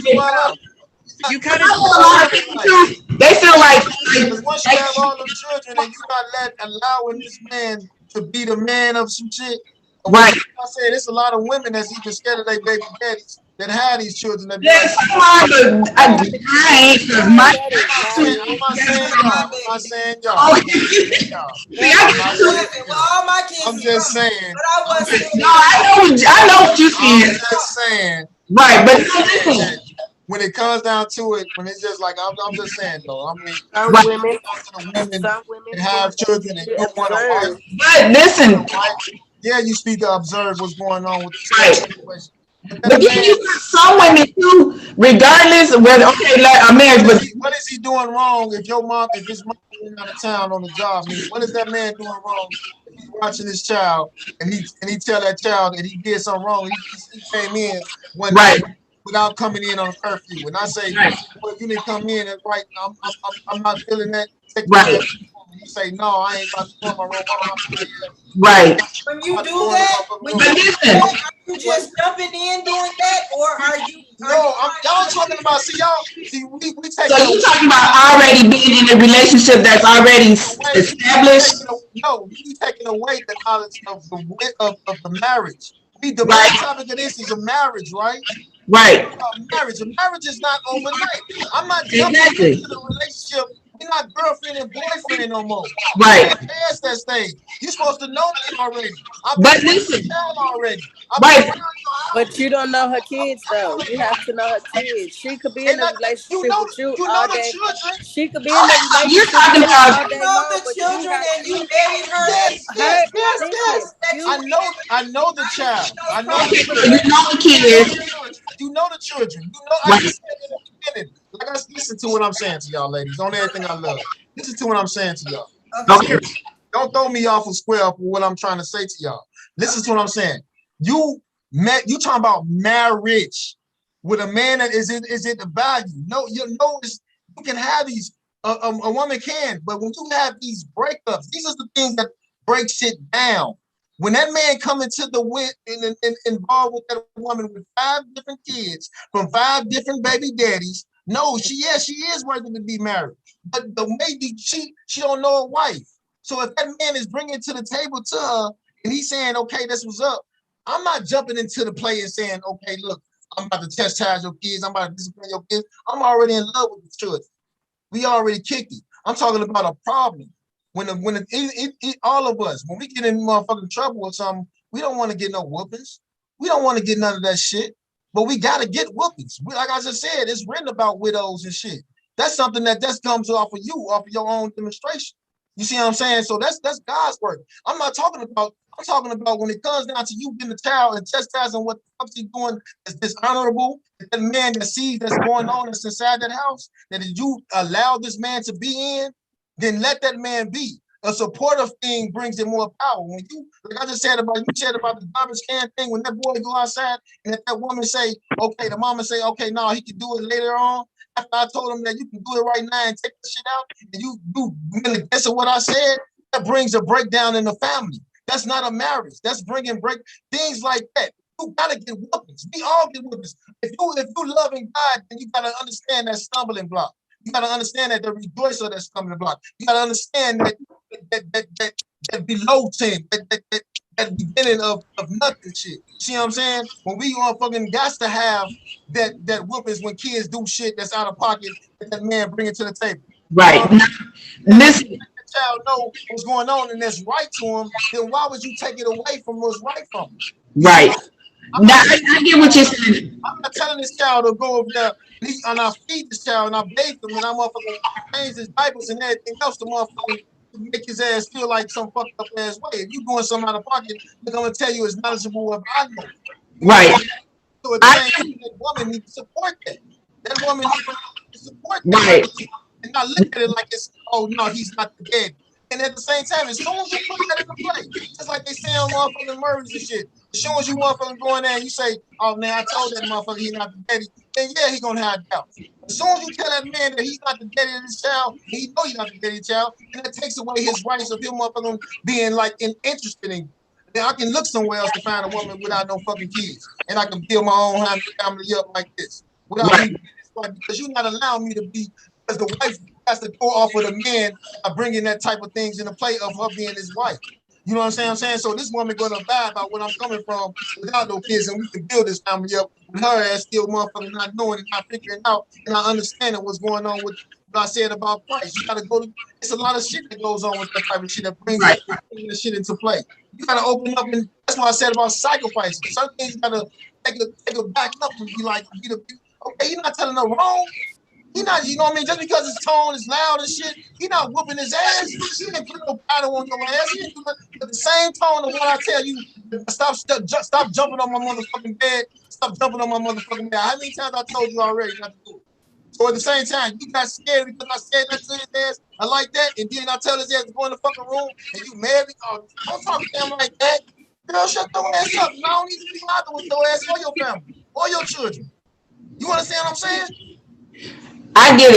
You kind
A
of
lot of people too, they feel like
because once you have all them children and you not allowing this man to be the man of some shit.
right.
I said it's a lot of women that's even scared of their baby daddies that have these children that be
Yes,
like,
I ain't because my
I'm not saying y'all. I'm not saying y'all.
See, I got two.
Well, all my kids
I'm
is
just
grown,
saying.
but I was saying.
No, I know what you're
I'm
saying.
just saying.
Right, but
That when it comes down to it, when it's just like I'm just saying though. I mean,
Some
right.
women,
to the women
some women
that have children and you want a wife,
observe.
But listen,
yeah, you speak to observe what's going on with the
right.
situation. But
But
that
then
man,
you got some women too, regardless of whether like a marriage, but
what is he doing wrong if his mom went out of town on the job? I mean, what is that man doing wrong if he's watching his child and he tell that child that he did something wrong? He came in one
right,
night without coming in on a curfew. And I say,
right,
well, you didn't come in and right. I'm not feeling that. Take your
right,
ass home. And you say, no, I ain't about to go on my room.
right.
When
I'm
you
about to
do
go in the
that,
motherfucking
when
room.
you
But
do
listen,
that, are you just jumping in doing that, or are you?
No, y'all talking about. See, we
so
taking
you talking about already being in a relationship that's already
away.
established,
No, we taking away the knowledge of of the marriage. The main
right,
topic of this is a marriage, right?
right,
Marriage. A marriage is not overnight. I'm not jumping into
exactly,
the relationship. We're not girlfriend and boyfriend no more.
right.
We're past that stage. You're supposed to know me already. I've been
But
around your
listen,
child already. I've been
right.
around your
But
house.
you don't know her kids though. You have to know her kids. She could be in
And
a
that,
relationship with you
you know
all
the
day.
children.
She could be in a
You're
relationship
talking
with you
about
all
You
day
know
long,
the
but you
children
have
and you married her.
listen,
I
you
know the child. I know the
okay. So
children.
you know the
You know
kids,
the children. You know the children. You know, I
right?
just said in the beginning. Like I listen to what I'm saying to y'all, ladies. On everything I love. Listen to what I'm saying to y'all.
Okay,
Don't throw me off of square for what I'm trying to say to y'all. Listen to what I'm saying. You talking about marriage with a man that is it the value? No, you know you can have these. A woman can, but when you have these breakups, these are the things that break shit down. When that man come into the involved with that woman with 5 different kids from 5 different baby daddies, no, she is worthy to be married. But the maybe she don't know a wife. So if that man is bringing to the table to her and he's saying, okay, this was up, I'm not jumping into the play and saying, okay, look, I'm about to chastise your kids, I'm about to discipline your kids. I'm already in love with the children. We already kicked it. I'm talking about a problem. All of us, when we get in motherfucking trouble or something, we don't want to get no whoopings. We don't want to get none of that shit. But we gotta get whoopings. Like I just said, it's written about widows and shit. That's something that just comes off of you, off of your own demonstration. You see what I'm saying? So that's God's work. I'm talking about when it comes down to you being a child and chastising what the fuck's he doing is dishonorable. That man that sees that's going on that's inside that house, that if you allow this man to be in, then let that man be. A supportive thing brings in more power. When you, like I just said about the garbage can thing, when that boy go outside and if that woman say, okay, the mama say, okay, no, he can do it later on. After I told him that you can do it right now and take the shit out, and you really guess what I said, that brings a breakdown in the family. That's not a marriage. That's bringing things like that. You gotta get whoopings. We all get whoopings. If you loving God, then you gotta understand that stumbling block. You gotta understand that the rejoicer that's stumbling block. You gotta understand that below 10, that beginning of nothing shit. See what I'm saying? When we all fucking got to have that whoopings when kids do shit that's out of pocket that man bring it to the table.
right.
You know,
Listen,
the child know what's going on and that's right to him, then why would you take it away from what's right from him? You see,
right. Now I get what you're saying.
I'm not telling this child to go over there and I feed this child and I bathe him and I motherfucking change his diapers and everything else to motherfucking make his ass feel like some fucked up ass way. If you doing something out of pocket, they're gonna tell you as knowledgeable as I know. You know what I'm
Right.
saying? So at the same time, that woman needs to support that. That woman needs to support that
Right.
and not look at it like it's, oh no, he's not the daddy. And at the same time, as soon as you put that into play, just like they say on motherfucking murders and shit, as soon as you motherfucking go in there and you say, oh man, I told that motherfucker he not the daddy, then yeah, he gonna have doubts. As soon as you tell that man that he's not the daddy of his child, and he know he's not the daddy of the child, and that takes away his rights of him motherfucking being like interested in you. Then I can look somewhere else to find a woman without no fucking kids, and I can build my own family up like this without me being this wife, because you're not allowing me to be, because the wife has to go off of the man by bringing that type of things into play of her being his wife. You know what I'm saying? So this woman gonna abide by where I'm coming from without no kids, and we can build this family up with her ass still motherfucking not knowing and not figuring out and not understanding what's going on with what I said about Christ. You gotta go to, it's a lot of shit that goes on with that type of shit that brings
Right.
that shit into play. You gotta open up, and that's what I said about sacrificing. Some things you gotta take a back up and be like, okay, you're not telling no wrong. He not, you know what I mean? Just because his tone is loud and shit, he not whooping his ass. He didn't put no paddle on your ass. He didn't do that. But the same tone of what I tell you, stop jumping on my motherfucking bed. Stop jumping on my motherfucking bed. How many times I told you already not to do it? So at the same time, you got scared because I said that to his ass. I like that. And then I tell his ass to go in the fucking room and you mad because don't talk to him like that. Girl, shut your ass up. And I don't need to be bothered with your ass or your family or your children. You understand what I'm saying?
I get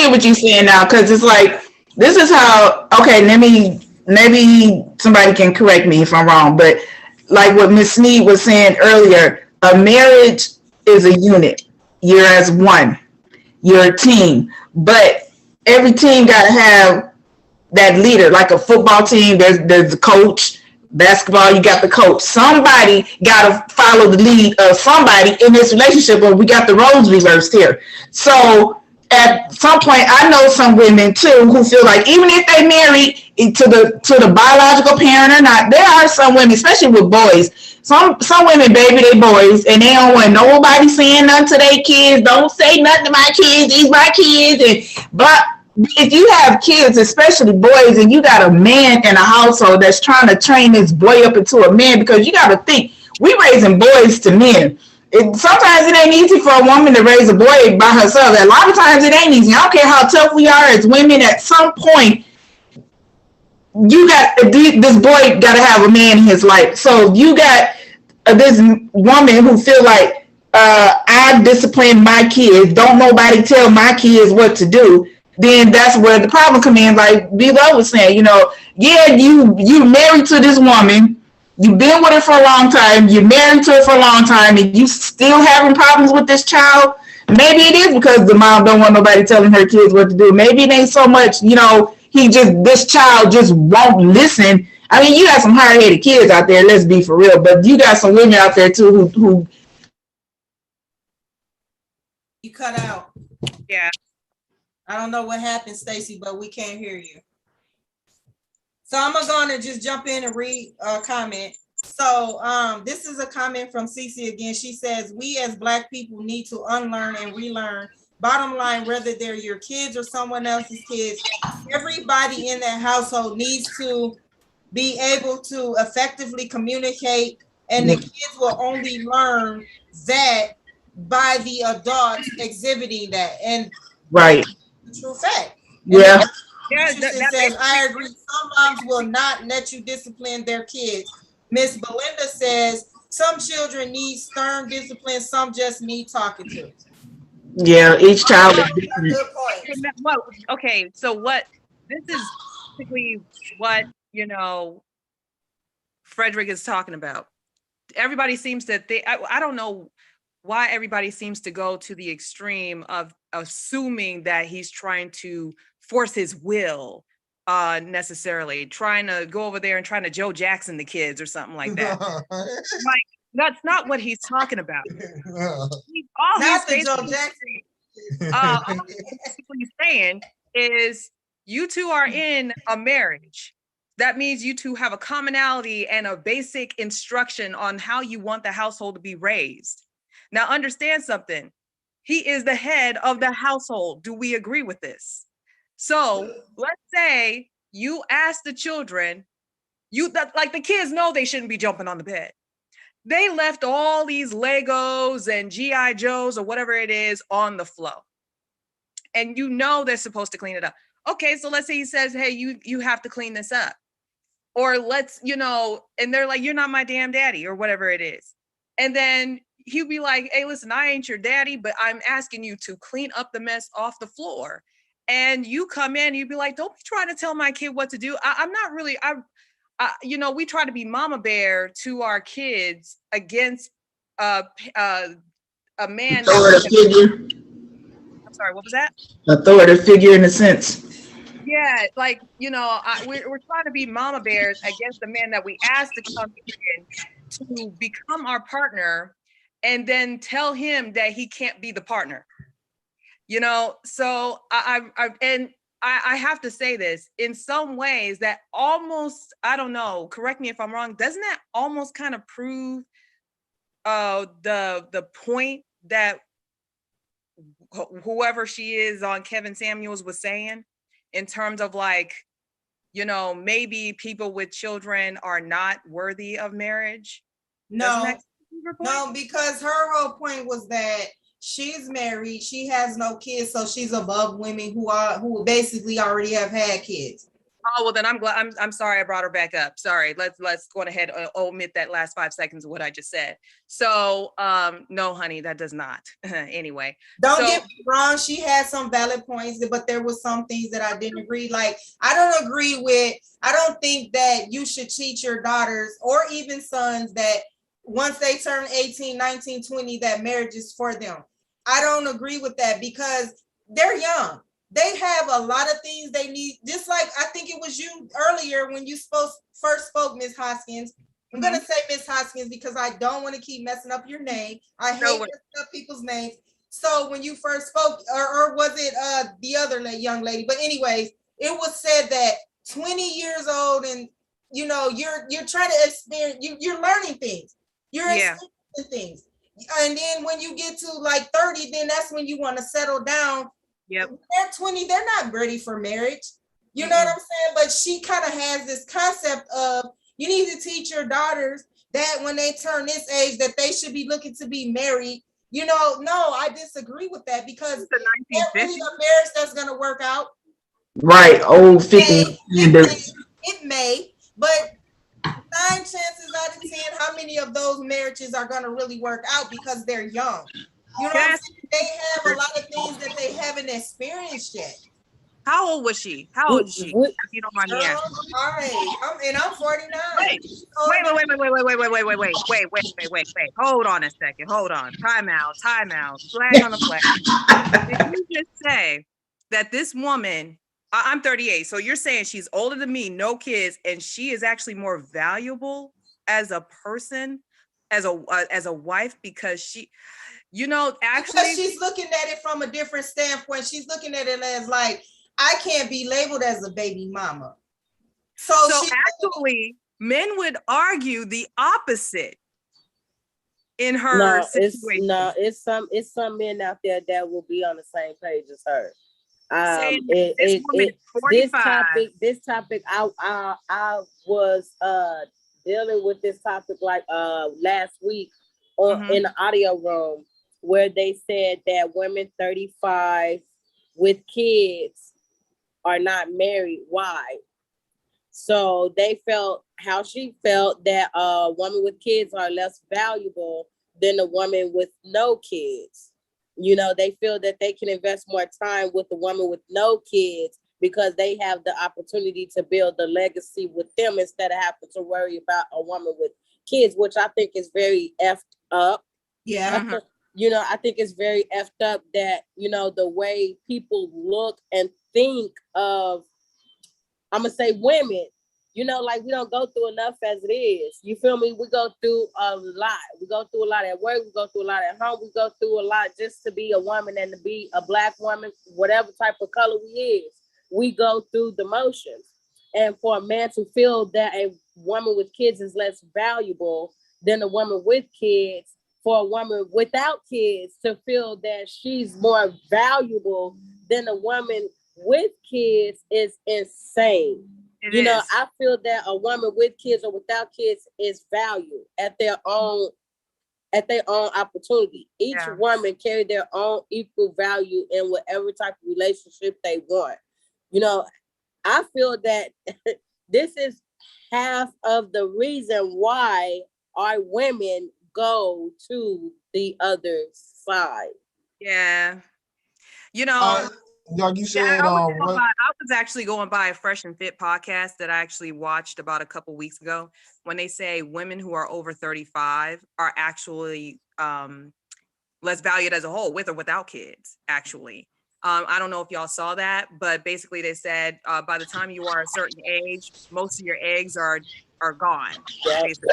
what you're saying now, because it's like, this is how, okay, maybe somebody can correct me if I'm wrong, but like what Miss Sneed was saying earlier, a marriage is a unit. You're as one. You're a team. But every team got to have that leader, like a football team, there's the coach. Basketball, you got the coach. Somebody got to follow the lead of somebody in this relationship, or we got the roles reversed here. So at some point, I know some women too who feel like even if they married to the biological parent or not, there are some women, especially with boys. Some women, baby, they boys, and they don't want nobody saying nothing to their kids. Don't say nothing to my kids. These my kids, but if you have kids, especially boys, and you got a man in a household that's trying to train this boy up into a man, because you got to think, we raising boys to men. Sometimes it ain't easy for a woman to raise a boy by herself. A lot of times it ain't easy. I don't care how tough we are as women. At some point, this boy got to have a man in his life. So you got this woman who feel like, I discipline my kids. Don't nobody tell my kids what to do. Then that's where the problem comes in. Like B-Lo was saying, yeah, you married to this woman. You've been with her for a long time. You're married to her for a long time, and you still having problems with this child. Maybe it is because the mom don't want nobody telling her kids what to do. Maybe it ain't so much, this child just won't listen. I mean, you got some hard-headed kids out there, let's be for real, but you got some women out there too who
You cut out.
Yeah.
I don't know what happened, Stacy, but we can't hear you. So I'm gonna just jump in and read a comment. So this is a comment from Cece again. She says, we as Black people need to unlearn and relearn. Bottom line, whether they're your kids or someone else's kids, everybody in that household needs to be able to effectively communicate, and the kids will only learn that by the adults exhibiting that. And
right.
That's the true fact.
Yeah.
Yeah,
says, I agree. Some moms will not let you discipline their kids. Miss Belinda says, some children need stern discipline, some just need talking to.
Yeah, each child is
different. Good point.
Well, okay, so this is basically what, Frederick is talking about. Everybody seems to think, I don't know why everybody seems to go to the extreme of assuming that he's trying to force his will, necessarily trying to go over there and trying to Joe Jackson the kids or something like that. Like, that's not what he's talking about. All he's saying is, you two are in a marriage. That means you two have a commonality and a basic instruction on how you want the household to be raised. Now, understand something. He is the head of the household. Do we agree with this? So let's say you ask the children, like the kids know they shouldn't be jumping on the bed. They left all these Legos and G.I. Joes or whatever it is on the floor. and you know they're supposed to clean it up. Okay, so let's say he says, hey, you have to clean this up. Or let's, and they're like, you're not my damn daddy, or whatever it is. And then he'll be like, hey, listen, I ain't your daddy, but I'm asking you to clean up the mess off the floor. And you come in, you'd be like, don't be trying to tell my kid what to do. I'm not really, we try to be mama bear to our kids against a man.
Authoritative figure.
I'm sorry, what was that?
Authoritative figure in a sense.
Yeah, like, we're trying to be mama bears against the man that we asked to come in to become our partner, and then tell him that he can't be the partner. So I have to say this, in some ways that almost, I don't know, correct me if I'm wrong, doesn't that almost kind of prove the point that whoever she is on Kevin Samuels was saying, in terms of like, maybe people with children are not worthy of marriage?
No, because her whole point was that she's married, she has no kids, so she's above women who basically already have had kids.
Oh, well, then I'm glad. I'm sorry I brought her back up. Sorry. Let's go ahead and omit that last 5 seconds of what I just said. So, no, honey, that does not. Anyway.
Don't get me wrong. She had some valid points, but there was some things that I didn't agree. Like, I don't think that you should teach your daughters or even sons that once they turn 18, 19, 20, that marriage is for them. I don't agree with that because they're young. They have a lot of things they need. Just like I think it was you earlier when you first spoke, Miss Hoskins. I'm gonna say Miss Hoskins because I don't want to keep messing up your name. I hate messing up people's names. So when you first spoke, or was it the other young lady? But anyways, it was said that 20 years old and you're trying to experience. You're learning things. You're experiencing things. And then when you get to like 30, then that's when you want to settle down.
Yep.
They're 20, they're not ready for marriage. You know what I'm saying? But she kind of has this concept of you need to teach your daughters that when they turn this age that they should be looking to be married. No, I disagree with that because it's really a marriage that's going to work out.
Right. Old 50.
It may, but 9 chances out of 10, how many of those marriages are going to really work out because they're young? You know what I'm saying? They have a lot of things that they haven't experienced yet.
How old was she? How old is she? If you don't mind me asking.
All right. I'm 49.
Wait. Hold on a second. Hold on. Time out. Flag on the flag. Did you just say that this woman, I'm 38, so you're saying she's older than me, no kids, and she is actually more valuable as a person, as a wife, because she, actually,
because she's looking at it from a different standpoint. She's looking at it as like, I can't be labeled as a baby mama. So
actually, men would argue the opposite in her situation.
It's some men out there that will be on the same page as her. This topic, I was dealing with this topic like last week in the audio room, where they said that women 35 with kids are not married. Why? So they felt how she felt that a woman with kids are less valuable than a woman with no kids. They feel that they can invest more time with a woman with no kids because they have the opportunity to build a legacy with them instead of having to worry about a woman with kids, which I think is very effed up.
Yeah.
I think it's very effed up that, the way people look and think of, I'm going to say women, like we don't go through enough as it is. You feel me? We go through a lot. We go through a lot at work. We go through a lot at home. We go through a lot just to be a woman and to be a Black woman, whatever type of color we is. We go through the motions. And for a man to feel that a woman with kids is less valuable than a woman with kids, for a woman without kids to feel that she's more valuable than a woman with kids is insane. I feel that a woman with kids or without kids is valued at their own at their own opportunity. Each
Yeah.
woman carry their own equal value in whatever type of relationship they want. You know, I feel that this is half of the reason why our women go to the other side.
Yeah. You
Uh,
know,
like you
yeah,
said, what?
I was actually going by a Fresh and Fit podcast that I actually watched about a couple weeks ago when they say women who are over 35 are actually less valued as a whole, with or without kids, actually. I don't know if y'all saw that, but basically they said by the time you are a certain age, most of your eggs are gone,
Yep.
basically.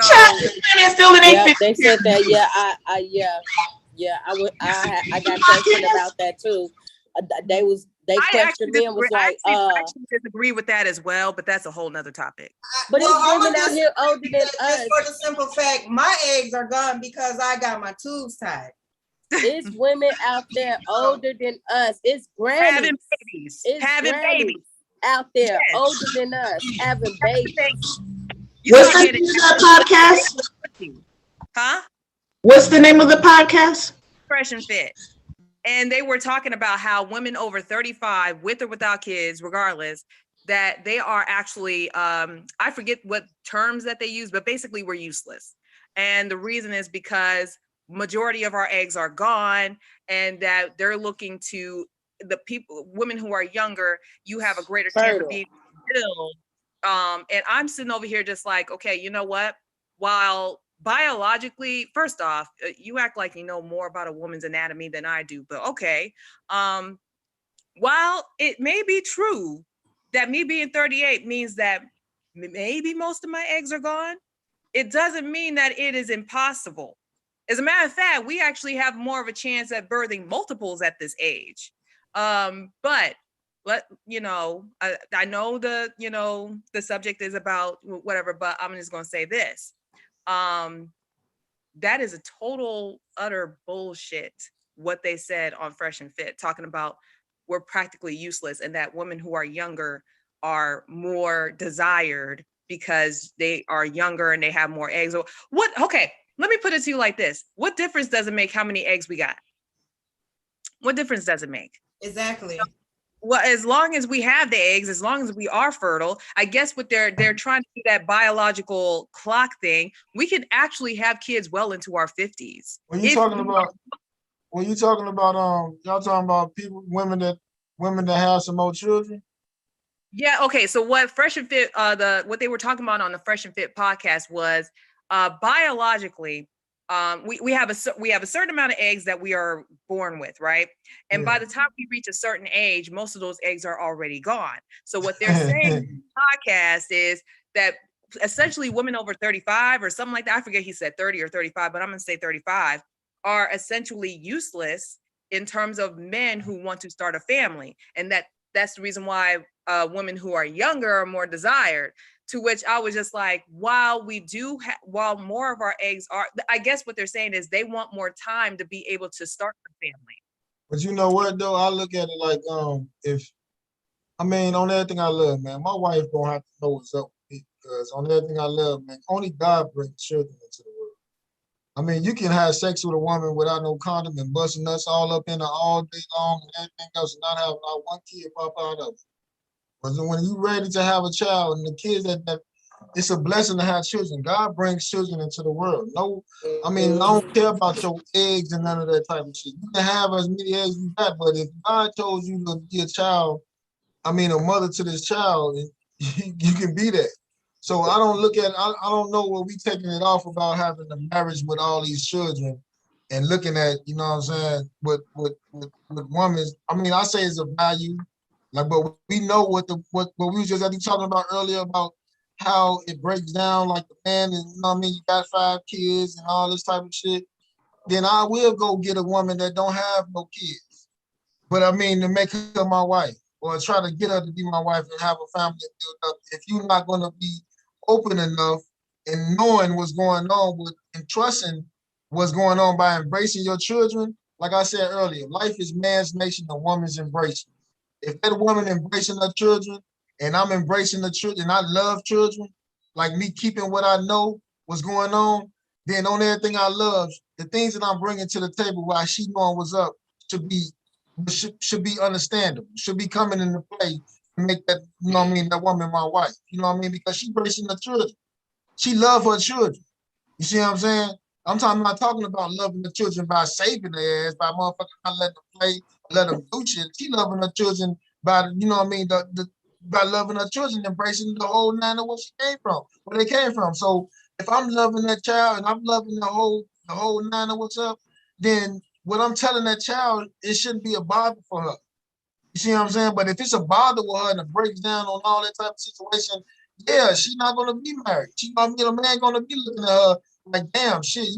Child,
So
this man is still in
Yep,
850.
they said that. Yeah, I got questioned about that too. They
I
questioned
actually
me and
disagree.
was like,
I actually disagree with that as well, but that's a whole nother topic.
but
Well,
it's
I'm
women
gonna
out here older than
just
us.
for the simple fact, my eggs are gone because I got my tubes tied.
It's women out there older than us. It's
Having
grannies.
babies.
It's
Having
grannies
babies.
out there
Yes.
older than us having
Having
babies.
babies. You
What's
start
the
getting
name of that podcast?
huh?
What's the name of the podcast?
Fresh and Fit. And they were talking about how women over 35, with or without kids, regardless, that they are actually, I forget what terms that they use, but basically we're useless. And the reason is because majority of our eggs are gone, and that they're looking to the people, women who are younger, you have a greater chance of
Fertile.
being filled. And I'm sitting over here just like, okay, you know what? While biologically, first off, you act like you know more about a woman's anatomy than I do, but okay. While it may be true that me being 38 means that maybe most of my eggs are gone, it doesn't mean that it is impossible. As a matter of fact, we actually have more of a chance at birthing multiples at this age. But I know the subject is about whatever, but I'm just gonna say this. Um, that is a total utter bullshit what they said on Fresh and Fit, talking about we're practically useless and that women who are younger are more desired because they are younger and they have more eggs. What? Okay, let me put it to you like this. What difference does it make how many eggs we got? What difference does it make?
Exactly.
Well, as long as we have the eggs, as long as we are fertile, I guess what they're trying to do, that biological clock thing, we can actually have kids well into our 50s.
When you talking about, y'all talking about women that have some more children.
Yeah, okay. So what Fresh and Fit, what they were talking about on the Fresh and Fit podcast was biologically, we have a certain amount of eggs that we are born with, right? And by the time we reach a certain age, most of those eggs are already gone. So what they're saying in the podcast is that essentially women over 35 or something like that, I forget he said 30 or 35, but I'm gonna say 35, are essentially useless in terms of men who want to start a family. And that's the reason why women who are younger are more desired. To which I was just like, while more of our eggs are, I guess what they're saying is they want more time to be able to start a family.
But you know what though? I look at it like on everything I love, man, my wife gonna have to know what's up with me because on everything I love, man, only God brings children into the world. I mean, you can have sex with a woman without no condom and busting nuts all up in her all day long and everything else and not having not one kid pop out of it. But when you're ready to have a child and the kids that it's a blessing to have children. God brings children into the world. No, I don't care about your eggs and none of that type of shit. You can have as many eggs as you got, but if God chose you to be a child, a mother to this child, you can be that. So I don't look at, I don't know what we taking it off about having a marriage with all these children and looking at, you know what I'm saying, with women. I say it's a value, like, but we know what we was just talking about earlier about how it breaks down, like the man, and you got 5 kids and all this type of shit. Then I will go get a woman that don't have no kids, but to make her my wife or try to get her to be my wife and have a family built up. If you're not going to be open enough and knowing what's going on and trusting what's going on by embracing your children, like I said earlier, life is man's nation, a woman's embracing. If that woman embracing her children and I'm embracing the children, and I love children, like me keeping what I know, what's going on, then on everything I love, the things that I'm bringing to the table while she knowing what's up should be should be understandable, should be coming into play to make that, you know what I mean, that woman my wife. You know what I mean? Because she raising her children. She love her children. You see what I'm saying? I'm not talking about loving the children by saving their ass, by motherfucking not letting them play, let them do shit. She loving her children by, you know what I mean, by loving her children, embracing the whole nine of where she came from, where they came from. So if I'm loving that child and I'm loving the whole nine of what's up, then what I'm telling that child, it shouldn't be a bother for her. You see what I'm saying? But if it's a bother with her and it breaks down on all that type of situation, yeah, she's not gonna be married. She gonna be a man gonna be looking at her like, damn, shit,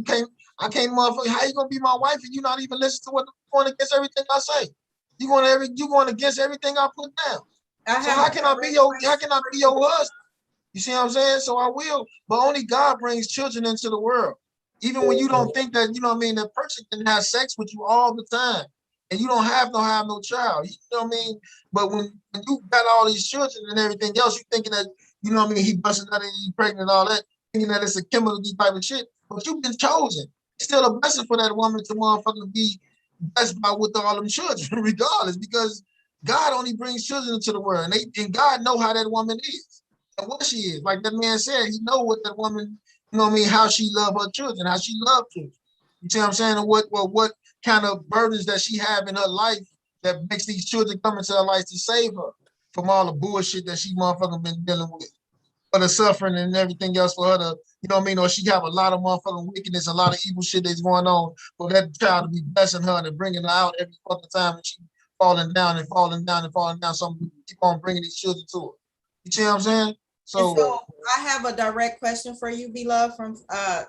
I can't motherfucker, how you gonna be my wife and you not even listen to what going against everything I say? You going against everything I put down. So how can I be your husband? You see what I'm saying? So I will, but only God brings children into the world. Even when you don't think that, you know what I mean, that person can have sex with you all the time and you don't have no child. You know what I mean? But when you got all these children and everything else, you thinking that, you know what I mean, he busting out and you pregnant and all that, thinking that it's a chemical type of shit. But you've been chosen. It's still a blessing for that woman to motherfucking be blessed by with all them children, regardless, because God only brings children into the world, and God know how that woman is and what she is. Like that man said, he know what that woman, you know what I mean, how she love her children, how she love children. You see what I'm saying? And what kind of burdens that she have in her life that makes these children come into her life to save her from all the bullshit that she motherfucking been dealing with, for the suffering and everything else for her to, you know what I mean, or she have a lot of motherfucking wickedness, a lot of evil shit that's going on for that child to be blessing her and bringing her out every fucking time and she falling down and falling down and falling down. So we keep on bringing these children to her. You see what I'm saying?
So I have a direct question for you, beloved, from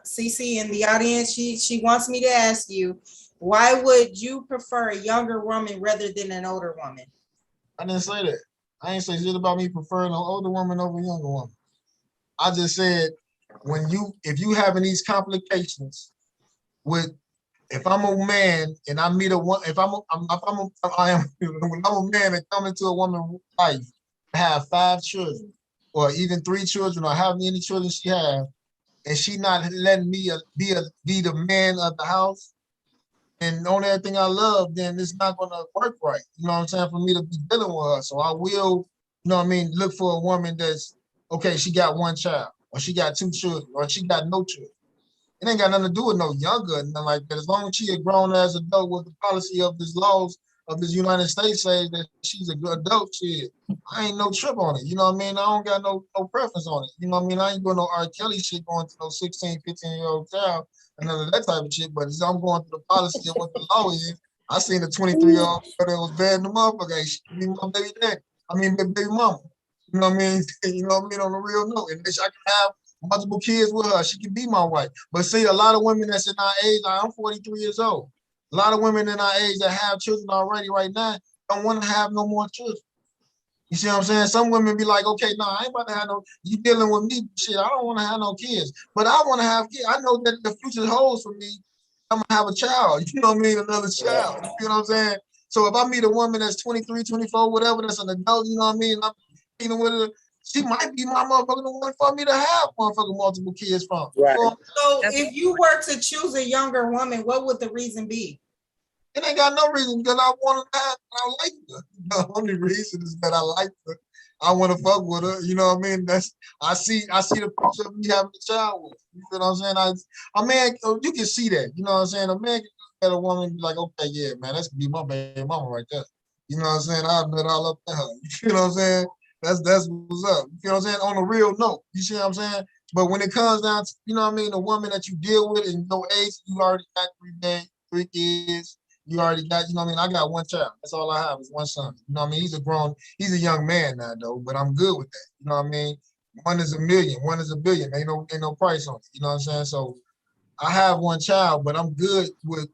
CC in the audience. She wants me to ask you, why would you prefer a younger woman rather than an older woman?
I didn't say that. I ain't say shit about me preferring an older woman over a younger woman. I just said if you having these complications with, if I'm a man and I meet a one, if I'm a, I am when I'm a man and come into a woman's life, have 5 children or even 3 children or how many children she have, and she not letting me be the man of the house and on everything I love, then it's not gonna work right. You know what I'm saying? For me to be dealing with her. So I will, you know what I mean, look for a woman that's okay, she got 1 child, or she got 2 children, or she got no children. It ain't got nothing to do with no younger or nothing like that. As long as she a grown as adult with the policy of this laws of this United States says that she's a good adult, shit, I ain't no trip on it. You know what I mean? I don't got no preference on it. You know what I mean? I ain't doing no R. Kelly shit going to no 16, 15-year-old child and none of that type of shit. But as I'm going through the policy of what the law is, I seen a 23-year-old girl that was bad in the motherfucker. She could be my baby daddy. I mean, baby mama. You know what I mean? You know what I mean? On a real note. And I can have multiple kids with her. She can be my wife. But see, a lot of women that's in our age, like I'm 43 years old. A lot of women in our age that have children already right now don't want to have no more children. You see what I'm saying? Some women be like, okay, no, I ain't about to have no, you dealing with me, shit, I don't want to have no kids. But I want to have kids. I know that the future holds for me. I'm going to have a child, you know what I mean? Another child, you know what I'm saying? So if I meet a woman that's 23, 24, whatever, that's an adult, you know what I mean? I'm dealing with her, she might be my motherfucking one for me to have motherfucking multiple kids from.
Right.
So if you were to choose a younger woman, what would the reason be?
It ain't got no reason because I want to have, I like her. The only reason is that I like her. I want to fuck with her. You know what I mean? I see the picture of me having a child with her. You feel what I'm saying? A man, you can see that. You know what I'm saying? A man can look at a woman and be like, okay, yeah, man, that's gonna be my baby mama right there. You know what I'm saying? I'll bet all up to her. You feel what I'm saying? That's what's up. You feel what I'm saying? On a real note, you see what I'm saying? But when it comes down to, you know what I mean, the woman that you deal with in your age, you already got 3 kids. You already got, you know what I mean? I got 1 child. That's all I have is 1 son. You know what I mean? He's a young man now though, but I'm good with that. You know what I mean? 1 is a million, 1 is a billion. Ain't no price on it. You know what I'm saying? So I have 1 child, but I'm good with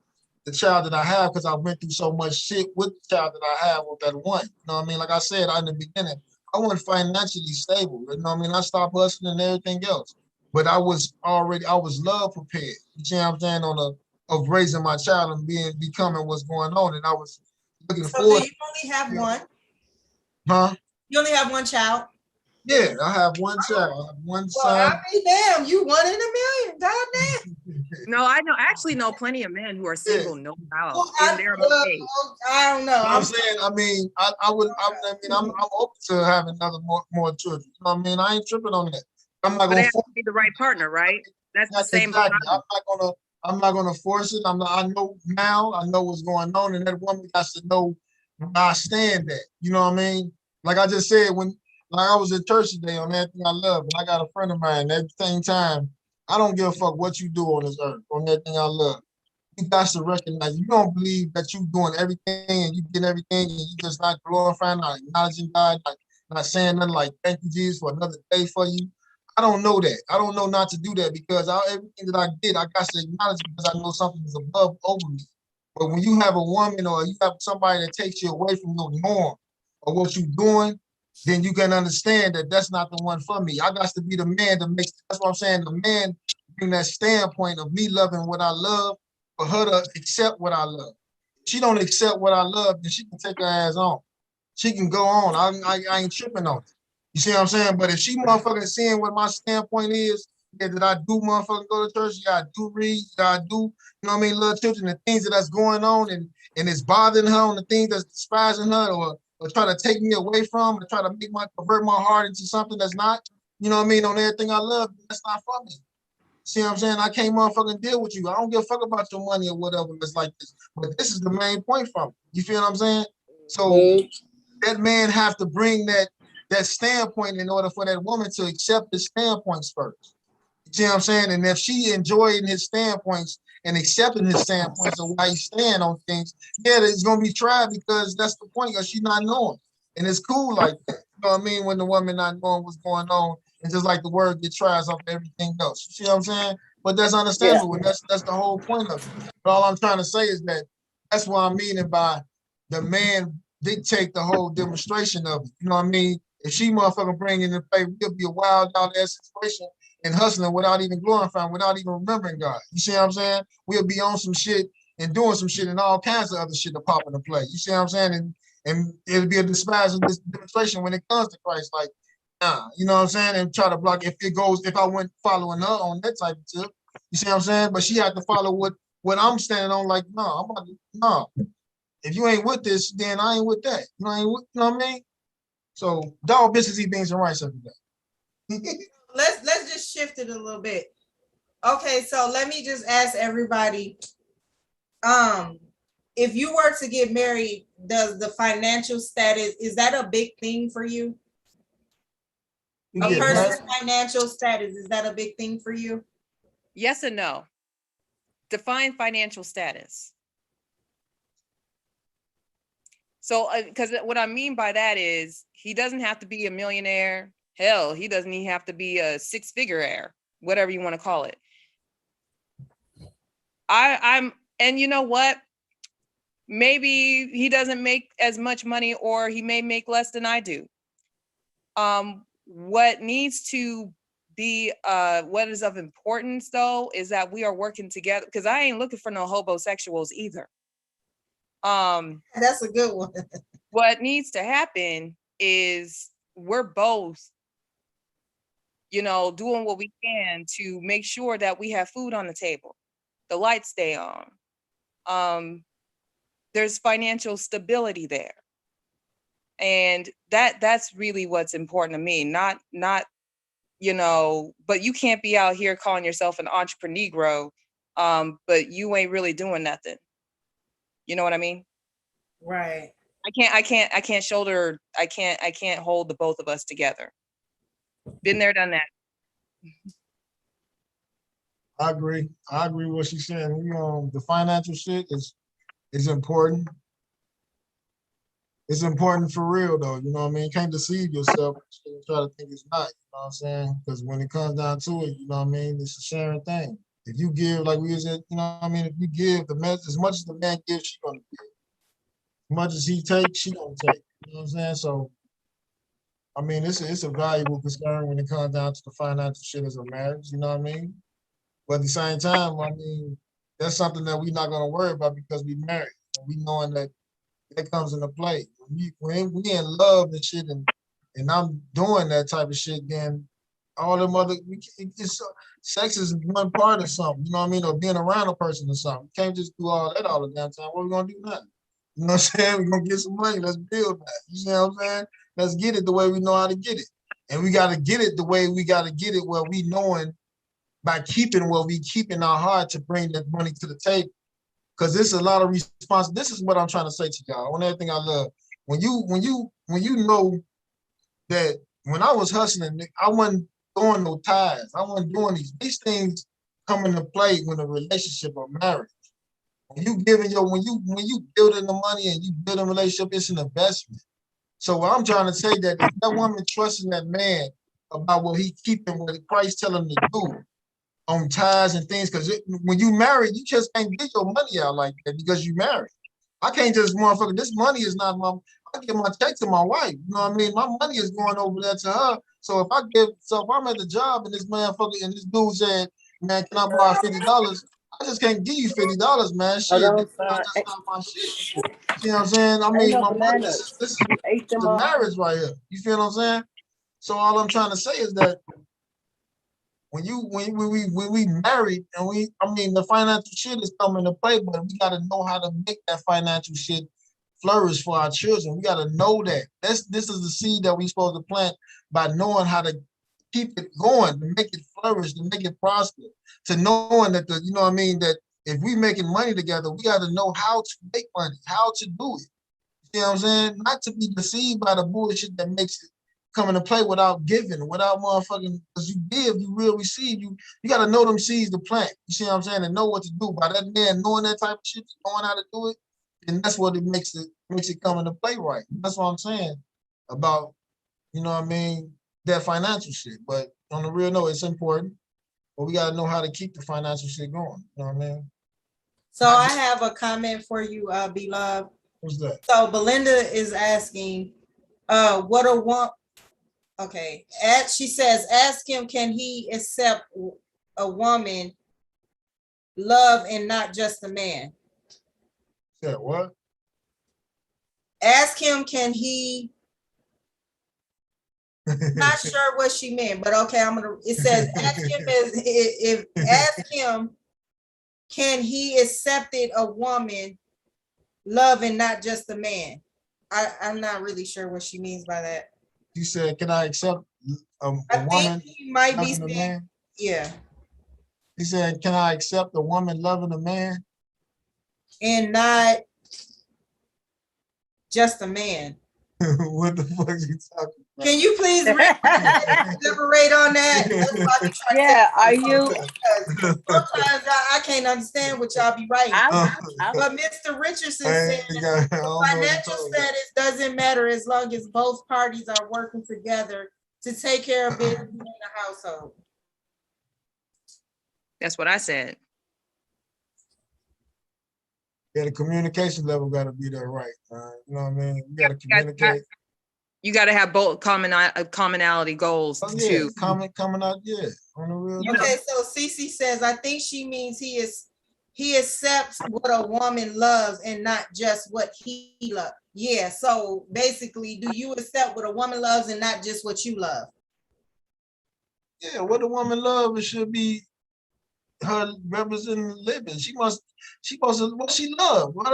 the child that I have because I went through so much shit with the child that I have with that 1. You know what I mean? Like I said in the beginning, I wasn't financially stable. You know what I mean? I stopped hustling and everything else. But I was love prepared. You see what I'm saying? Of raising my child and becoming what's going on. And I was looking
So
forward.
you only have 1?
Huh?
You only have 1 child?
Yeah, I have one child. I have one
Well, I
son.
mean, damn, you 1 in a million. God damn.
No, actually know plenty of men who are single, no doubt,
Well,
and they're okay.
I don't know.
I'm saying, I mean, I'm open to having more children. You know what I mean? I ain't tripping on that. I'm not
But they
gonna
have
force
to be the right partner, right? That's the
that
same
exactly.
problem.
I'm not gonna force it. I know now. I know what's going on, and that woman has to know where I stand at. You know what I mean? Like I just said, when like I was at church today on Everything I Love, and I got a friend of mine. At the same time, I don't give a fuck what you do on this earth on Everything I Love. You got to recognize you don't believe that you doing everything and you getting everything and you just not glorifying, not acknowledging God, not saying nothing like thank you, Jesus, for another day for you. I don't know that. I don't know not to do that because everything that I did, I got to acknowledge it because I know something is above over me. But when you have a woman or you have somebody that takes you away from your norm or what you're doing, then you can understand that that's not the one for me. I got to be the man that makes, that's what I'm saying, the man bring that standpoint of me loving what I love for her to accept what I love. If she don't accept what I love, then she can take her ass on. She can go on. I ain't tripping on it. You see what I'm saying? But if she motherfucking seeing what my standpoint is, yeah, that I do motherfucking go to church, yeah, I do read, yeah, I do, you know what I mean, little children, the things that's going on and it's bothering her on the things that's despising her or try to take me away from or try to convert my heart into something that's not, you know what I mean, on everything I love, that's not for me. See what I'm saying? I can't motherfucking deal with you. I don't give a fuck about your money or whatever. It's like this. But this is the main point from it. You feel what I'm saying? So that man have to bring that standpoint in order for that woman to accept his standpoints first. You see what I'm saying? And if she enjoying his standpoints and accepting his standpoints of why he's stand on things, yeah, it's gonna be tried because that's the point, because she's not knowing. And it's cool like that. You know what I mean? When the woman not knowing what's going on, and just like the word get tries off everything else. You see what I'm saying? But that's understandable, and that's the whole point of it. But all I'm trying to say is that that's what I'm meaning by the man dictate the whole demonstration of it. You know what I mean? If she motherfucking bring it in play, we'll be a wild out ass situation and hustling without even glorifying, without even remembering God. You see what I'm saying? We'll be on some shit and doing some shit and all kinds of other shit to pop into play. You see what I'm saying? And it'll be a despising demonstration when it comes to Christ. Like, nah, you know what I'm saying? And try to block if I went following her on that type of tip. You see what I'm saying? But she had to follow what I'm standing on. Like, no, I'm about to, no. If you ain't with this, then I ain't with that. You know what I mean? So dog business eat beans and rice every day.
Let's just shift it a little bit. Okay, so let me just ask everybody, if you were to get married, does the financial status, is that a big thing for you? A person's financial status, is that a big thing for you?
Yes and no. Define financial status. So, because what I mean by that is he doesn't have to be a millionaire. Hell, he doesn't even have to be a six-figure heir, whatever you want to call it. And you know what? Maybe he doesn't make as much money, or he may make less than I do. What needs to be what is of importance though is that we are working together, because I ain't looking for no homosexuals either.
That's a good one.
What needs to happen is we're both, doing what we can to make sure that we have food on the table, the lights stay on, there's financial stability there. And that's really what's important to me. Not but you can't be out here calling yourself an entrepreneur, but you ain't really doing nothing. You know what I mean?
Right.
I can't hold the both of us together. Been there, done that.
I agree with what she's saying. The financial shit is important. It's important for real though. You know what I mean? You can't deceive yourself and try to think it's not. You know what I'm saying? Because when it comes down to it, you know what I mean? It's a sharing thing. If you give, like we said, you know what I mean? If you give as much as the man gives, she gonna give. As much as he takes, she gonna take. You know what I'm saying? So, I mean, it's a valuable concern when it comes down to the financial shit as a marriage. You know what I mean? But at the same time, I mean, that's something that we're not gonna worry about because we married. And we knowing that comes into play. When we in love and shit, and and I'm doing that type of shit, then all them other sex is one part of something, you know what I mean, or being around a person or something. You can't just do all that all the damn time. What we gonna do now? You know what I'm saying? We're gonna get some money. Let's build that. You see what I'm saying? Let's get it the way we know how to get it. And we gotta get it the way we gotta get it where we knowing by keeping what we keep in our heart to bring that money to the table. Because this is a lot of responsibility. This is what I'm trying to say to y'all. On everything I love. When you know that when I was hustling, I wasn't throwing no ties. I wasn't doing these things come into play when a relationship or marriage. When you when you building the money and you build a relationship, it's an investment. So what I'm trying to say that if that woman trusting that man about what he keeping, what Christ telling him to do on ties and things, because when you married, you just can't get your money out like that because you married. I can't just motherfucker. This money is not my. I give my check to my wife. You know what I mean? My money is going over there to her. So if I'm at the job and this motherfucker and this dude said, "Man, can I borrow $50?" I just can't give you $50, man. Shit, that's not my shit. You know what I'm saying? I mean, my money. This is the marriage right here. You feel what I'm saying? So all I'm trying to say is that when we married and the financial shit is coming to play, but we got to know how to make that financial shit flourish for our children. We got to know that this is the seed that we supposed to plant by knowing how to keep it going, to make it flourish, to make it prosper, to knowing that you know what I mean, that if we making money together, we got to know how to make money, how to do it. You know what I'm saying? Not to be deceived by the bullshit that makes it come into play without giving, without motherfucking, because you give, you will receive. You got to know them seeds to plant. You see what I'm saying? And know what to do. By that man knowing that type of shit, knowing how to do it, and that's what it makes it come into play right. That's what I'm saying about, you know what I mean, that financial shit. But on the real note, it's important. But we got to know how to keep the financial shit going. You know what I mean?
So I have a comment for you, beloved.
What's that?
So Belinda is asking, what a want. Okay, she says, ask him, can he accept a woman love and not just a man?
Yeah, what?
Ask him, can he? Not sure what she meant, but okay, it says, ask him, can he accepted a woman love and not just a man? I'm not really sure what she means by that.
You said, can I accept a woman
think he might be
loving a
saying,
man?
yeah.
He said, can I accept a woman loving a man?
And not just a man.
What the fuck are you talking about?
Can you please elaborate on that? That's why I be trying
Yeah,
to
are you?
sometimes I can't understand what y'all be writing. But Mr. Richardson said the financial status doesn't matter as long as both parties are working together to take care of business in the household.
That's what I said.
Yeah, the communication level got to be there, right? You know what I mean? You got to communicate.
You got to have both commonality goals too.
Coming out, yeah. On the real.
Okay, so Cece says, I think she means he accepts what a woman loves and not just what he loves. Yeah, so basically, do you accept what a woman loves and not just what you love?
Yeah, what a woman loves, it should be her representing living. She must what she love. What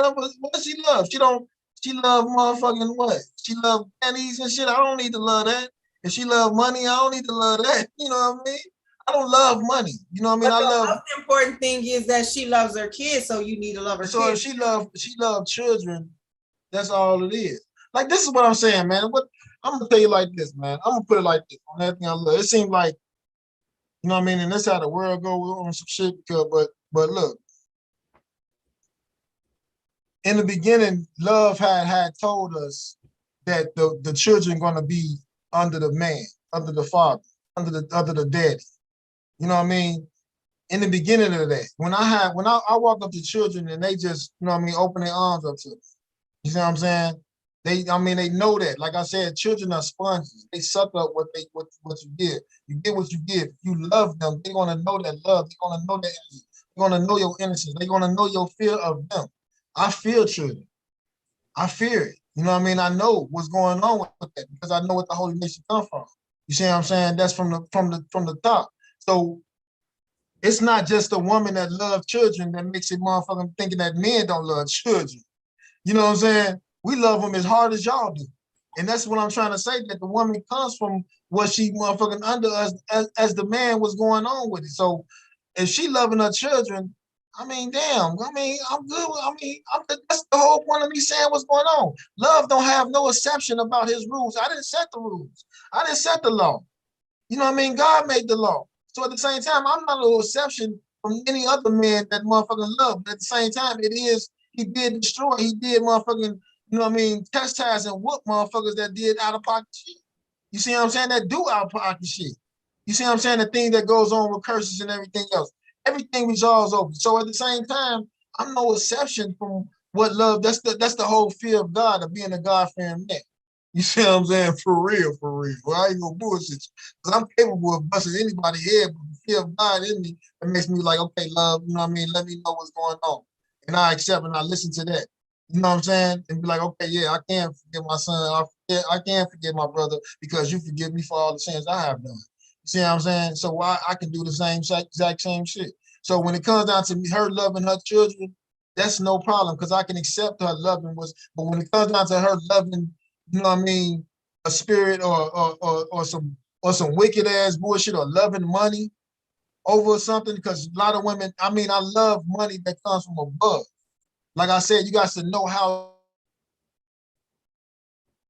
she love. She love motherfucking what? She love pennies and shit. I don't need to love that. If she love money, I don't need to love that. You know what I mean? I don't love money. You know what I mean?
But the most important thing is that she loves her kids, so you need to love her kids.
So if she love children, that's all it is. Like, this is what I'm saying, man. I'm gonna tell you like this, man. I'm gonna put it like this on everything I love. It seems like, you know what I mean, and that's how the world goes on some shit. But look, in the beginning, love had told us that the children gonna be under the man, under the father, under the daddy. You know what I mean? In the beginning of that, when I walk up to children and they just, you know what I mean, open their arms up to me. You see what I'm saying? They know that. Like I said, children are sponges. They suck up what you give. You get what you give. You love them. They're gonna know that love. They're gonna know that energy. They're gonna know your innocence. They're gonna know your fear of them. I fear children. I fear it. You know what I mean? I know what's going on with that because I know what the Holy Nation come from. You see what I'm saying? That's from the top. So it's not just a woman that loves children that makes it motherfucking thinking that men don't love children. You know what I'm saying? We love them as hard as y'all do. And that's what I'm trying to say, that the woman comes from what she motherfucking under us as the man was going on with it. So if she loving her children, I mean, damn, I mean, I'm good. That's the whole point of me saying what's going on. Love don't have no exception about his rules. I didn't set the rules. I didn't set the law. You know what I mean? God made the law. So at the same time, I'm not a exception from any other man that motherfucking love. But at the same time, it is, he did destroy, he did motherfucking, you know what I mean, chastise and whoop motherfuckers that did out of pocket shit. You see what I'm saying? That do out of pocket shit. You see what I'm saying? The thing that goes on with curses and everything else. Everything resolves over. So at the same time, I'm no exception from what love, that's the whole fear of God, of being a God-fearing man. You see what I'm saying? For real, for real. Well, I ain't gonna bullshit you. Because I'm capable of busting anybody's head, but the fear of God in me, that makes me like, okay, love, you know what I mean? Let me know what's going on. And I accept and I listen to that. You know what I'm saying? And be like, okay, yeah, I can forgive my son. I can forgive my brother because you forgive me for all the sins I have done. You see what I'm saying? So I can do the same exact same shit. So when it comes down to me, her loving her children, that's no problem because I can accept her loving was, but when it comes down to her loving, you know what I mean, a spirit or some wicked ass bullshit or loving money over something, because a lot of women, I mean, I love money that comes from above. Like I said, you guys to know how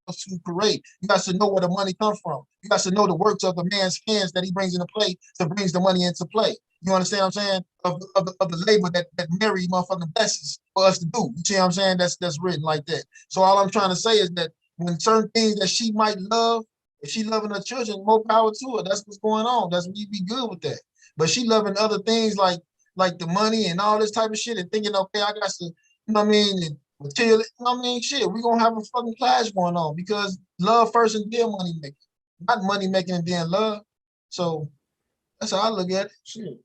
to create. You guys to know where the money comes from. You guys to know the works of the man's hands that he brings into play to brings the money into play. You understand what I'm saying? Of the labor that Mary motherfucking blesses for us to do. You see what I'm saying? That's written like that. So all I'm trying to say is that when certain things that she might love, if she loving her children, more power to her. That's what's going on. That's we be good with that. But she loving other things like the money and all this type of shit and thinking, okay, I got to, you know what I mean? And material, you know what I mean, shit, we gonna have a fucking clash going on because love first and then money making, not money making and then love. So that's how I look at it. Shit.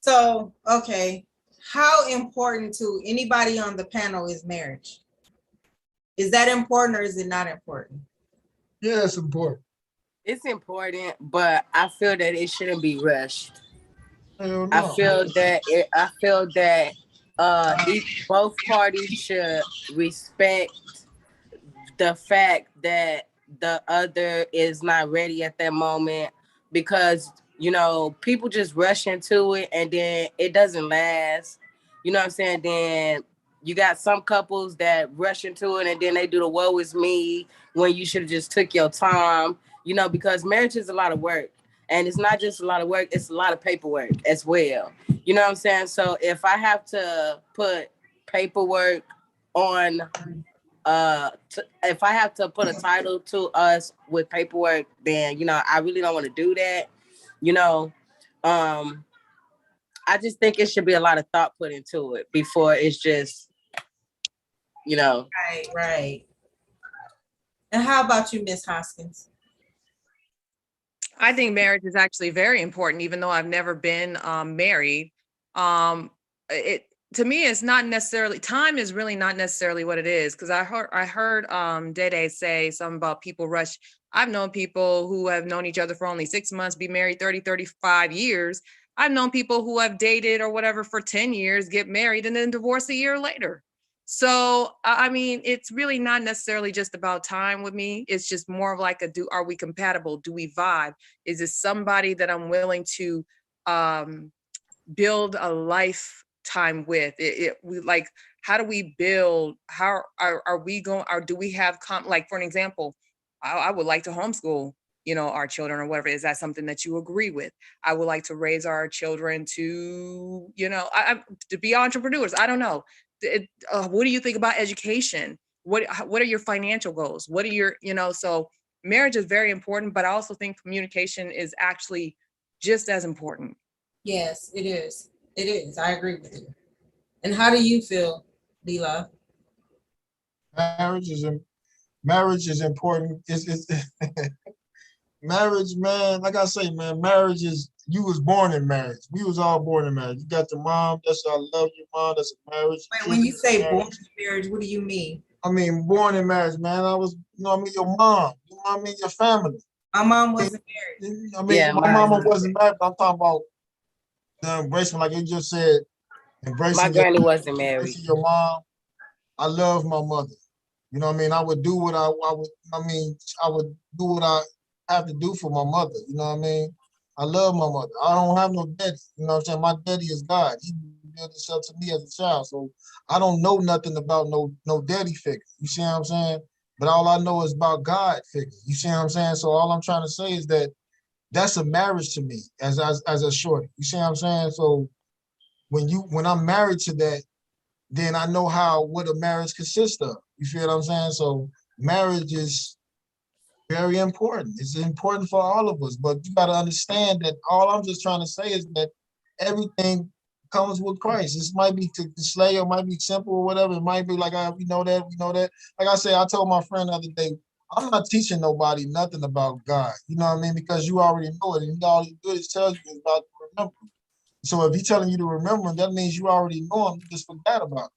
So, okay, how important to anybody on the panel is marriage? Is that important or is it not important?
Yeah, it's important.
It's important, but I feel that it shouldn't be rushed.
Hell
I
no.
feel that both parties should respect the fact that the other is not ready at that moment, because people just rush into it and then it doesn't last. You know what I'm saying? Then you got some couples that rush into it and then they do the woe is me when you should have just took your time, because marriage is a lot of work. And it's not just a lot of work, it's a lot of paperwork as well. You know what I'm saying? So if I have to put paperwork on if I have to put a title to us with paperwork, then I really don't want to do that. You know, um, I just think it should be a lot of thought put into it before it's just,
Right, right. And how about you, Miss Hoskins?
I think marriage is actually very important, even though I've never been married. It to me, it's not necessarily, time is really not necessarily what it is. Because I heard Dede say something about people rush. I've known people who have known each other for only 6 months, be married 30, 35 years. I've known people who have dated or whatever for 10 years, get married, and then divorce a year later. So, I mean, it's really not necessarily just about time with me. It's just more of like are we compatible? Do we vibe? Is this somebody that I'm willing to build a lifetime with? We like, how do we build? How are we going? Or do we have like, for an example, I would like to homeschool, our children or whatever. Is that something that you agree with? I would like to raise our children to, to be entrepreneurs. I don't know. What do you think about education? What are your financial goals? What are your, so marriage is very important, but I also think communication is actually just as important.
Yes, it is. It is. I agree with you. And how do you feel, Leela?
Marriage is marriage is important. It's marriage, man, like I say, man, marriage is, you was born in marriage. We was all born in marriage. You got your mom, that's I love your mom, that's a marriage.
Wait, when you say born in marriage, what do you mean?
I mean, born in marriage, man. I was, you know what I mean, your mom, you know what I mean, your family.
My mom wasn't married.
I mean,
Yeah,
my mama wasn't married, but I'm talking about the embracement, like you just said,
my
embracing
granny wasn't married.
embracing your mom. I love my mother. You know what I mean? I would do what I would, I mean, I would do what I have to do for my mother. You know what I mean? I love my mother. I don't have no daddy. You know what I'm saying? My daddy is God. He revealed himself to me as a child. So I don't know nothing about no daddy figure. You see what I'm saying? But all I know is about God figure. You see what I'm saying? So all I'm trying to say is that that's a marriage to me as a shorty. You see what I'm saying? So when I'm married to that, then I know what a marriage consists of. You feel what I'm saying? So marriage is very important. It's important for all of us, but you got to understand that all I'm just trying to say is that everything comes with Christ. This might be to slay or might be simple or whatever. It might be like, we know that, we know that. Like I said, I told my friend the other day, I'm not teaching nobody nothing about God. You know what I mean? Because you already know it, and all you do is tell you about remembering. So if he's telling you to remember him, that means you already know him. You just forgot about him.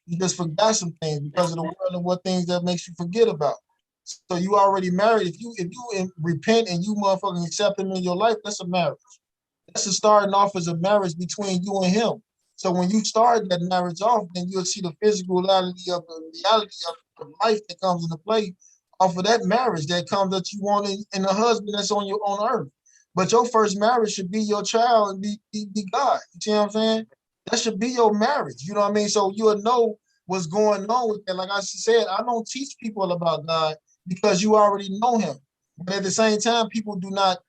You just forgot some things because of the world and what things that makes you forget about. So you already married. If you repent and you motherfucking accept him in your life, that's a marriage. That's a starting off as a marriage between you and him. So when you start that marriage off, then you'll see the physicality of the reality of life that comes into play off of that marriage that comes that you want in a husband that's on your own earth. But your first marriage should be your child and be God. You see what I'm saying? That should be your marriage. You know what I mean? So you'll know what's going on with that. Like I said, I don't teach people about God because you already know him. But at the same time, people do not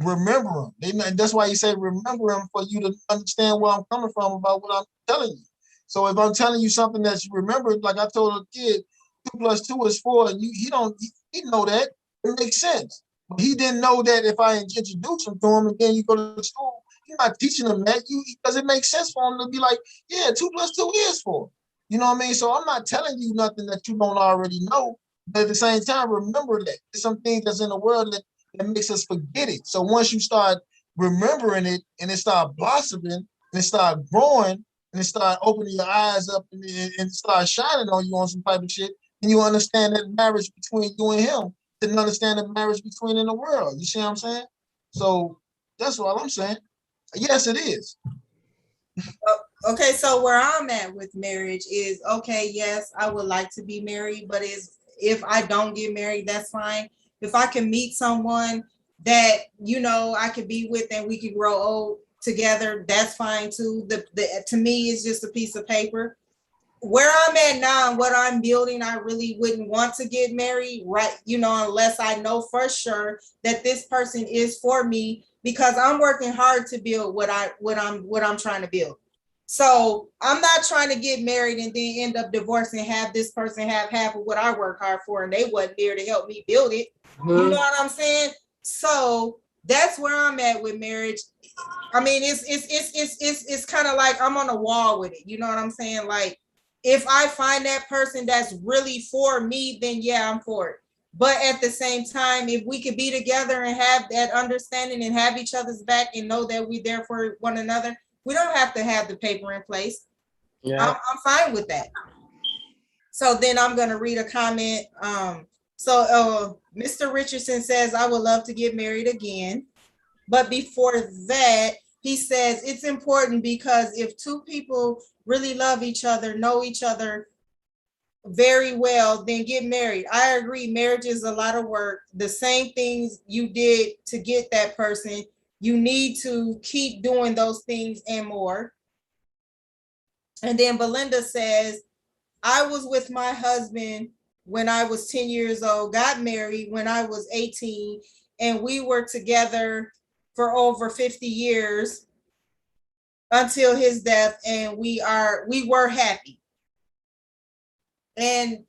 remember him. That's why you say remember him for you to understand where I'm coming from about what I'm telling you. So if I'm telling you something that you remember, like I told a kid, 2 + 2 is 4, and he know that. It makes sense. But he didn't know that if I introduce him to him and then you go to school, you're not teaching him that. Because it makes sense for him to be like, yeah, 2 + 2 is 4. You know what I mean? So I'm not telling you nothing that you don't already know. But at the same time, remember that. There's some things that's in the world that makes us forget it. So once you start remembering it and it start blossoming and it start growing and it start opening your eyes up and start shining on you on some type of shit, and you understand that marriage between you and him, didn't understand the marriage between in the world. You see what I'm saying? So that's all I'm saying. Yes, it is.
Okay, so where I'm at with marriage is okay, yes, I would like to be married, but if I don't get married, that's fine. If I can meet someone that I could be with and we could grow old together, that's fine too. The to me it's just a piece of paper. Where I'm at now and what I'm building, I really wouldn't want to get married, right? Unless I know for sure that this person is for me, because I'm working hard to build what I'm trying to build. So I'm not trying to get married and then end up divorcing, have this person have half of what I work hard for, and they wasn't there to help me build it. You know what I'm saying? So that's where I'm at with marriage. I mean, it's kind of like I'm on a wall with it. You know what I'm saying? Like, if I find that person that's really for me, then yeah, I'm for it. But at the same time, if we could be together and have that understanding and have each other's back and know that we're there for one another, we don't have to have the paper in place.
Yeah.
I'm fine with that. So then I'm going to read a comment. Mr. Richardson says, I would love to get married again. But before that, he says it's important because if two people really love each other, know each other very well, then get married. I agree. Marriage is a lot of work. The same things you did to get that person, you need to keep doing those things and more. And then Belinda says, I was with my husband when I was 10 years old, got married when I was 18, and we were together for over 50 years until his death, and we were happy. And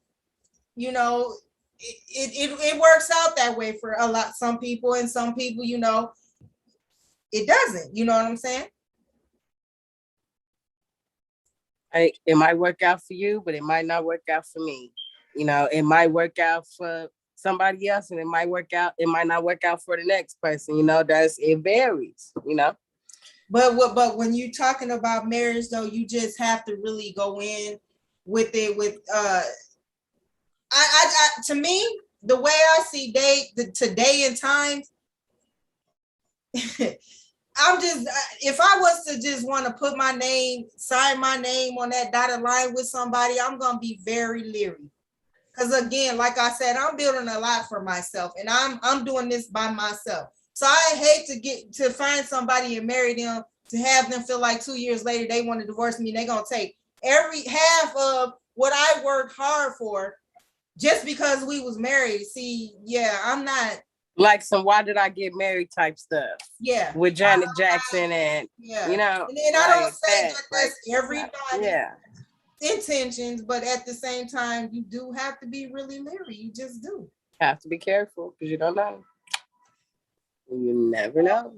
it works out that way for some people, and some people, it doesn't. You know what I'm saying?
It might work out for you, but it might not work out for me. It might work out for somebody else, and it might work out. It might not work out for the next person. It varies.
But when you're talking about marriage, though, you just have to really go in with it. With to me, the way I see today and times, I'm just, if I was to just want to put my name, sign my name on that dotted line with somebody, I'm gonna be very leery. Because again, like I said, I'm building a lot for myself, and I'm doing this by myself. So I hate to find somebody and marry them, to have them feel like 2 years later they want to divorce me. They're gonna take every half of what I worked hard for just because we was married. See, yeah, I'm not
like some "why did I get married" type stuff.
Yeah,
with Janet Jackson, and
yeah,
and
I don't say that that's everybody
yeah,
intentions, but at the same time, you do have to be really leery. You just do.
Have to be careful because you don't know. You never know.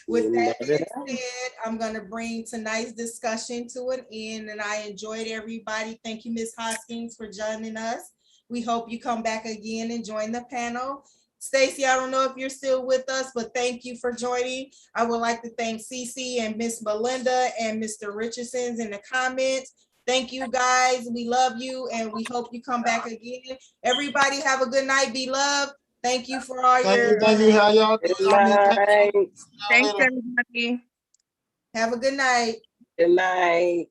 With that being said, I'm going to bring tonight's discussion to an end, and I enjoyed everybody. Thank you, Ms. Hoskins, for joining us. We hope you come back again and join the panel. Stacy, I don't know if you're still with us, but thank you for joining. I would like to thank Cece and Miss Melinda and Mr. Richardson's in the comments. Thank you, guys. We love you, and we hope you come back again. Everybody have a good night. Be loved. Thank you for all your.
Thank you. How y'all doing?
Thanks, everybody.
Have a good night.
Good night.